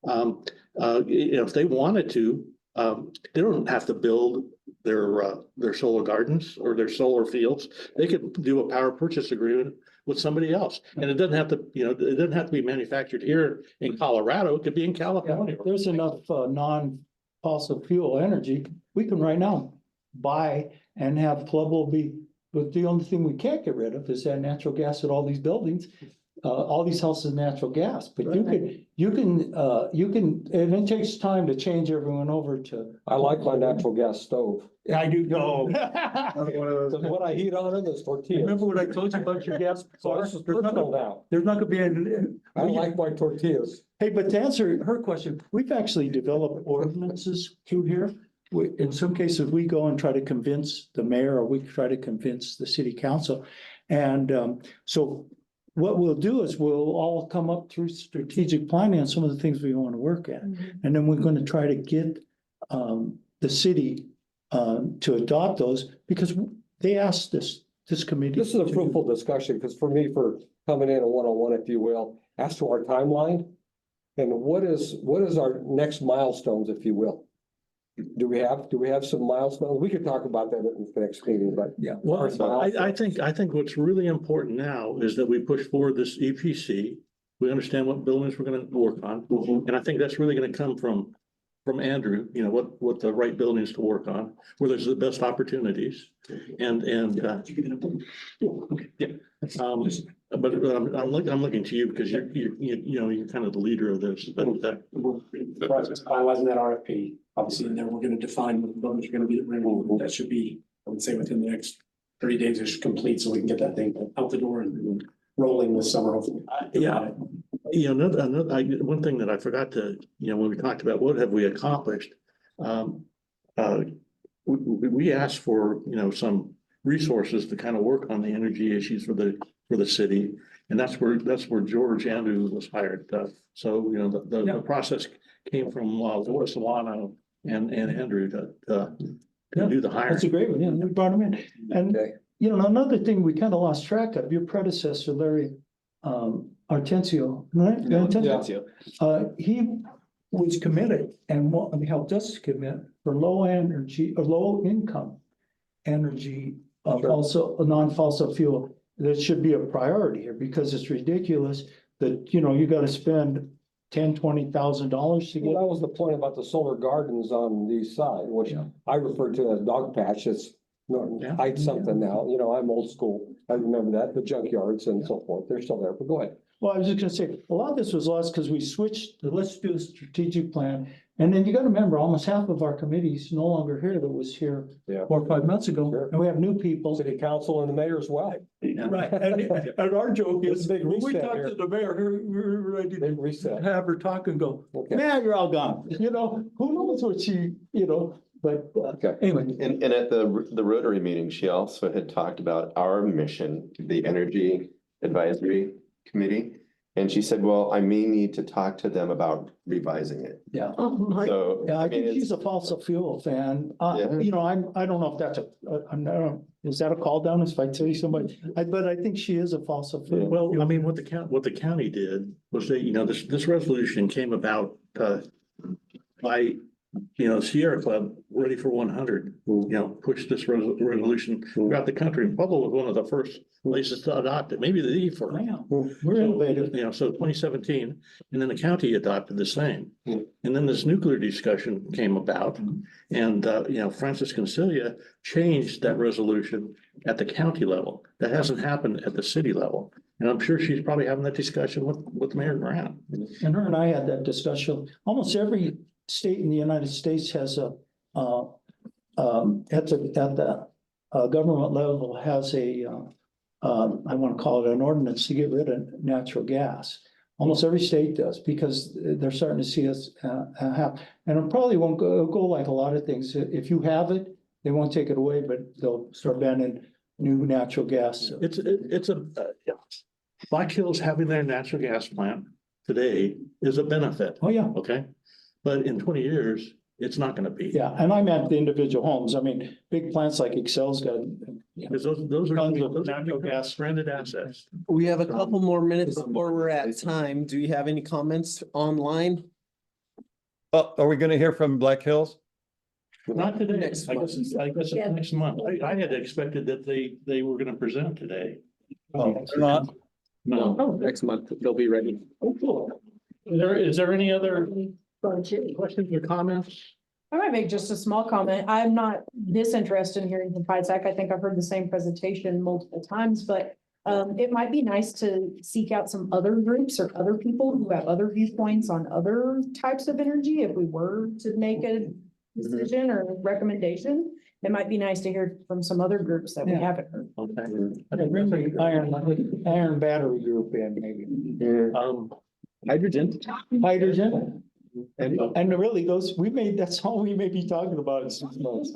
S2: you know, if they wanted to, they don't have to build their solar gardens or their solar fields. They could do a power purchase agreement with somebody else. And it doesn't have to, you know, it doesn't have to be manufactured here in Colorado. It could be in California.
S3: There's enough non-fossil fuel energy. We can right now buy and have Pueblo be, but the only thing we can't get rid of is that natural gas at all these buildings. All these houses, natural gas, but you can, and it takes time to change everyone over to.
S1: I like my natural gas stove.
S3: I do know.
S1: Because what I heat on it is tortillas.
S3: Remember what I told you about your gas?
S1: So this is personal now.
S3: There's not gonna be any.
S1: I like my tortillas.
S3: Hey, but to answer her question, we've actually developed ordinances through here. In some cases, we go and try to convince the mayor, or we try to convince the city council. And so what we'll do is we'll all come up through strategic planning on some of the things we want to work at. And then we're going to try to get the city to adopt those, because they asked this committee.
S1: This is a fruitful discussion, because for me, for coming in a one-on-one, if you will, as to our timeline, and what is our next milestones, if you will? Do we have some milestones? We could talk about that at the next meeting, but.
S3: Yeah.
S2: Well, I think what's really important now is that we push forward this EPC. We understand what buildings we're gonna work on. And I think that's really gonna come from Andrew, you know, what the right buildings to work on, where there's the best opportunities. But I'm looking to you because you're kind of the leader of this, but
S9: Process finalizing that RFP, obviously, and then we're gonna define what the buildings are gonna be. That should be, I would say, within the next 30 days, it should complete, so we can get that thing out the door and rolling this summer, hopefully.
S2: Yeah. You know, one thing that I forgot to, you know, when we talked about what have we accomplished, we asked for, you know, some resources to kind of work on the energy issues for the city. And that's where George Andrew was hired. So, you know, the process came from Laura Solano and Andrew to do the hiring.
S3: That's a great one. Yeah, we brought him in. And, you know, another thing we kind of lost track of, your predecessor, Larry Artensio, right? He was committed and helped us commit for low energy or low income energy, also a non-fossil fuel. That should be a priority here, because it's ridiculous that, you know, you got to spend $10,000-$20,000 to get.
S1: Well, that was the point about the solar gardens on the east side, which I refer to as dog patches. Hide something now, you know, I'm old school. I remember that, the junkyards and so forth. They're still there, but go ahead.
S3: Well, I was just gonna say, a lot of this was lost because we switched to let's do a strategic plan. And then you gotta remember, almost half of our committees no longer here that was here 4 or 5 months ago.
S1: Sure.
S3: And we have new people.
S1: City council and the mayor as well.
S3: Right, and our joke is,
S1: Big
S3: when we
S1: reset
S3: talk
S1: here.
S3: to the mayor, we're ready
S1: Big
S3: to
S1: reset.
S3: have her talk and go,
S1: Okay.
S3: man, you're all gone. You know, who knows what she, you know, but anyway.
S11: And at the Rotary meeting, she also had talked about our mission, the Energy Advisory Committee. And she said, well, I may need to talk to them about revising it.
S3: Yeah.
S11: So.
S3: Yeah, I
S11: mean,
S3: think
S11: it's-
S3: she's a fossil fuel fan.
S11: Yeah.
S3: You know, I don't know if that's is that a call down if I tell you somebody? But I think she is a fossil fuel.
S2: Well, I mean, what the county did was they, you know, this resolution came about by, you know, Sierra Club, Ready for 100, you know, pushed this resolution throughout the country. And Pueblo was one of the first places to adopt it, maybe the first.
S3: Wow, we're innovative.
S2: You know, so 2017, and then the county adopted the same. And then this nuclear discussion came about, and you know, Francis Concilia changed that resolution at the county level. That hasn't happened at the city level. And I'm sure she's probably having that discussion with Mayor Graham.
S3: And her and I had that discussion. Almost every state in the United States has a at the government level has a I want to call it an ordinance to get rid of natural gas. Almost every state does, because they're starting to see us have, and it probably won't go like a lot of things. If you have it, they won't take it away, but they'll start banning new natural gas.
S2: Yeah. Black Hills having their natural gas plant today is a benefit,
S3: Oh, yeah.
S2: okay? But in 20 years, it's not gonna be.
S3: Yeah, and I'm at the individual homes. I mean, big plants like Excel's got.
S2: Because those are
S3: Tons of
S2: those
S3: natural gas.
S2: stranded assets.
S4: We have a couple more minutes before we're at time. Do you have any comments online?
S16: Oh, are we gonna hear from Black Hills?
S2: Not today.
S4: Next
S2: I guess it's
S7: Yeah.
S2: next month. I had expected that they were gonna present today.
S16: Oh, they're not.
S2: No.
S4: Next month, they'll be ready.
S2: Oh, cool. Is there any other questions or comments?
S17: I might make just a small comment. I'm not disinterested in hearing from PISAC. I think I've heard the same presentation multiple times, but it might be nice to seek out some other groups or other people who have other viewpoints on other types of energy. If we were to make a decision or recommendation, it might be nice to hear from some other groups that we
S3: Yeah.
S17: haven't heard.
S2: Okay.
S3: Bring the iron battery group in, maybe.
S4: Hydrogen.
S3: Hydrogen.
S4: And
S3: And really, that's all we may be talking about in 6 months.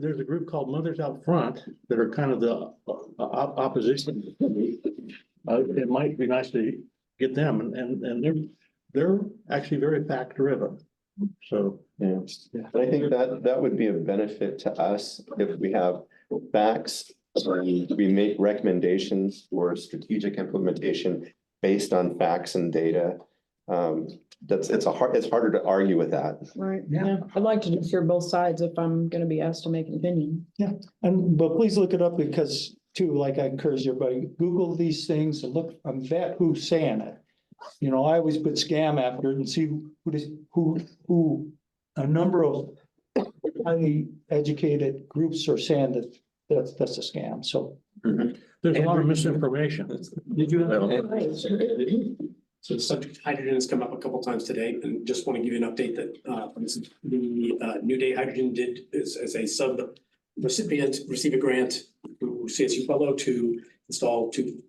S2: There's a group called Mothers Out Front that are kind of the opposition. It might be nice to get them and they're actually very fact driven. So.
S11: Yeah, and I think that would be a benefit to us if we have facts. We make recommendations for strategic implementation based on facts and data. It's harder to argue with that.
S17: Right.
S3: Yeah.
S17: I'd like to just hear both sides if I'm gonna be asked to make an opinion.
S3: But please look it up, because too, like I encourage everybody, Google these things and look, vet who's saying it. You know, I always put scam after it and see who a number of highly educated groups are saying that that's a scam, so.
S2: There's a lot of misinformation.
S3: Did you?
S9: So the subject of hydrogen has come up a couple times today, and just want to give you an update that the New Day Hydrogen did as a sub recipient receive a grant through CSU Pueblo to install two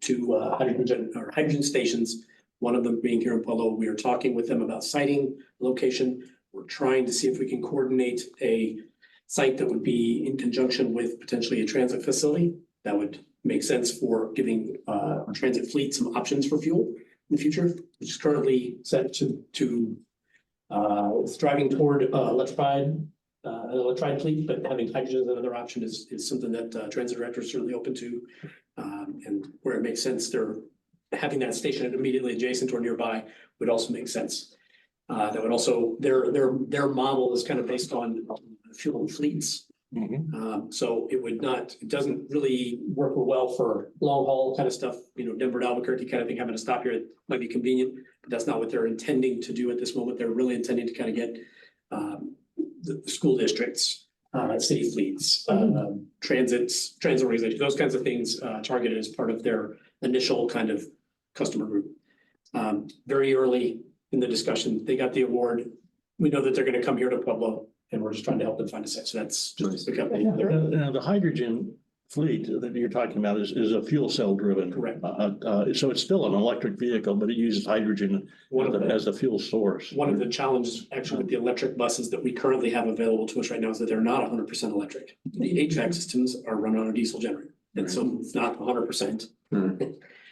S9: hydrogen stations. One of them being here in Pueblo. We are talking with them about siting location. We're trying to see if we can coordinate a site that would be in conjunction with potentially a transit facility that would make sense for giving our transit fleet some options for fuel in the future, which is currently set to it's driving toward an electrified fleet, but having hydrogen as another option is something that transit director is certainly open to. And where it makes sense, they're having that station immediately adjacent or nearby would also make sense. That would also, their model is kind of based on fuel fleets. So it doesn't really work well for long haul kind of stuff, Denver to Albuquerque kind of thing, having to stop here, it might be convenient, but that's not what they're intending to do at this moment. They're really intending to kind of get the school districts, city fleets, transit organizations, those kinds of things targeted as part of their initial kind of customer group. Very early in the discussion, they got the award. We know that they're going to come here to Pueblo, and we're just trying to help them find a site. So that's just the company.
S2: Now, the hydrogen fleet that you're talking about is a fuel cell driven.
S9: Correct.
S2: So it's still an electric vehicle, but it uses hydrogen as the fuel source.
S9: One of the challenges actually with the electric buses that we currently have available to us right now is that they're not 100% electric. The HVAC systems are run on a diesel generator, and so it's not 100%.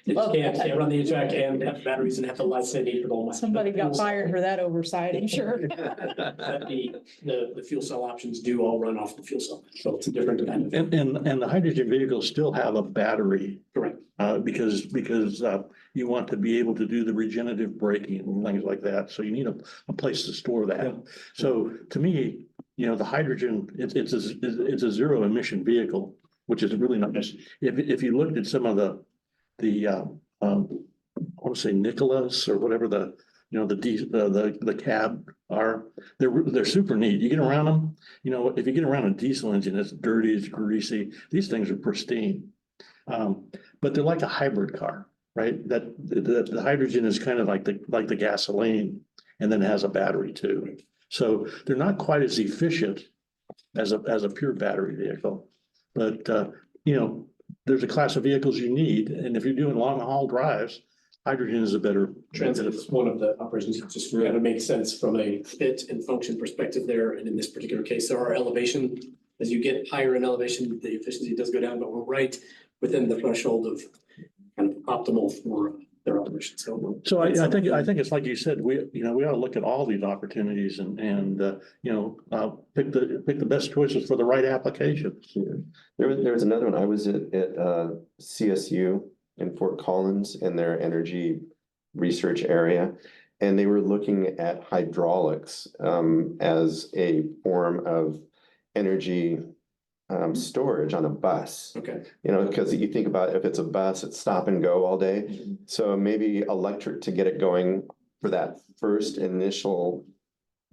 S9: You can't run the HVAC and have batteries and have to license they need for all.
S17: Somebody got fired for that oversight, I'm sure.
S9: But the fuel cell options do all run off the fuel cell, so it's a different kind of.
S2: And the hydrogen vehicles still have a battery.
S9: Correct.
S2: Because you want to be able to do the regenerative braking and things like that. So you need a place to store that. So to me, the hydrogen, it's a zero emission vehicle, which is really nice. If you looked at some of the I want to say Nicholas or whatever the cab are, they're super neat. You get around them, if you get around a diesel engine, it's dirty, it's greasy. These things are pristine. But they're like a hybrid car, right? That the hydrogen is kind of like the gasoline, and then has a battery too. So they're not quite as efficient as a pure battery vehicle. But there's a class of vehicles you need, and if you're doing long haul drives, hydrogen is a better.
S9: Transit is one of the operations, it just kind of makes sense from a fit and function perspective there, and in this particular case, there are elevation. As you get higher in elevation, the efficiency does go down, but we're right within the threshold of kind of optimal for their operation, so.
S2: So I think it's like you said, we ought to look at all these opportunities and pick the best choices for the right applications.
S11: There was another one. I was at CSU in Fort Collins in their energy research area. And they were looking at hydraulics as a form of energy storage on a bus.
S9: Okay.
S11: Because you think about if it's a bus, it's stop and go all day. So maybe electric to get it going for that first initial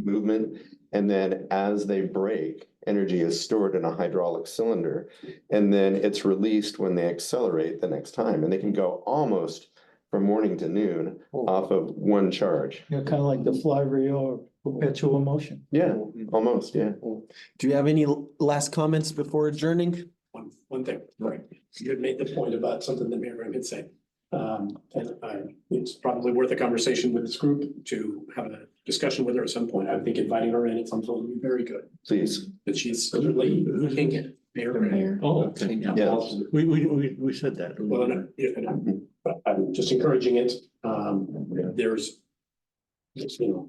S11: movement. And then as they brake, energy is stored in a hydraulic cylinder. And then it's released when they accelerate the next time. And they can go almost from morning to noon off of one charge.
S3: Kind of like the flywheel or perpetual motion.
S11: Yeah, almost, yeah.
S4: Do you have any last comments before adjourning?
S9: One thing, right, you had made the point about something that Mayor Graham had said. It's probably worth a conversation with this group to have a discussion with her at some point. I think inviting her in at some point would be very good.
S11: Please.
S9: But she's certainly looking at Mayor Graham.
S2: Oh, okay.
S11: Yeah.
S2: We said that.
S9: Well, no, yeah, but I'm just encouraging it. There's,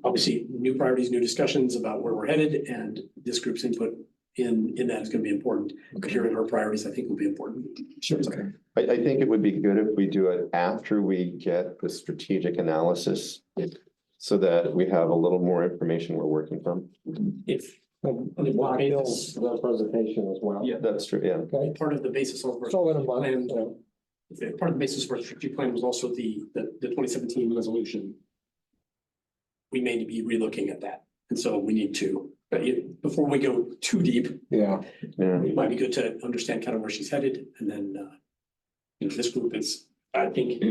S9: obviously new priorities, new discussions about where we're headed, and this group's input in that is going to be important. But hearing our priorities, I think will be important. Sure. Okay.
S11: I think it would be good if we do it after we get the strategic analysis so that we have a little more information we're working from.
S9: If.
S1: Black Hills, the presentation as well.
S9: Yeah.
S11: That's true, yeah.
S1: Okay.
S9: Part of the basis of.
S1: So in a month,
S9: plan, part of the basis for our strategic plan was also the 2017 resolution. We may be relooking at that, and so we need to, but before we go too deep.
S1: Yeah.
S9: It might be good to understand kind of where she's headed, and then, this group is, I think,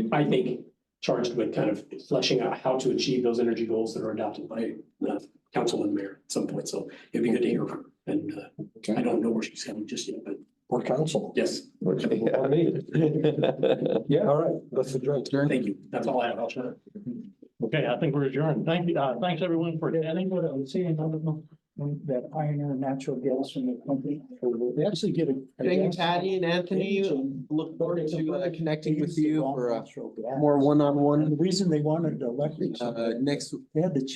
S9: charged with kind of fleshing out how to achieve those energy goals that are adopted by council and mayor at some point, so it'd be good to hear from her, and I don't know where she's heading just yet, but.
S1: Or council.
S9: Yes.
S11: Okay.
S1: Yeah, all right, that's adjourned.
S9: Thank you, that's all I have, I'll shut up.
S2: Okay, I think we're adjourned. Thank you. Thanks everyone for attending.
S3: What I was saying, I don't know, that iron and natural gas from the company, they actually get a.
S4: Thank you, Patty and Anthony. Look forward to connecting with you for more one-on-one.
S3: The reason they wanted electric.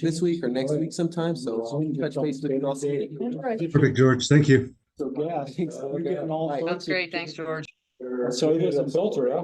S4: This week or next week sometime, so touch base with you all soon.
S13: Perfect, George. Thank you.
S3: So gas, you're getting all.
S12: Sounds great. Thanks, George.
S1: So it is a filter, huh?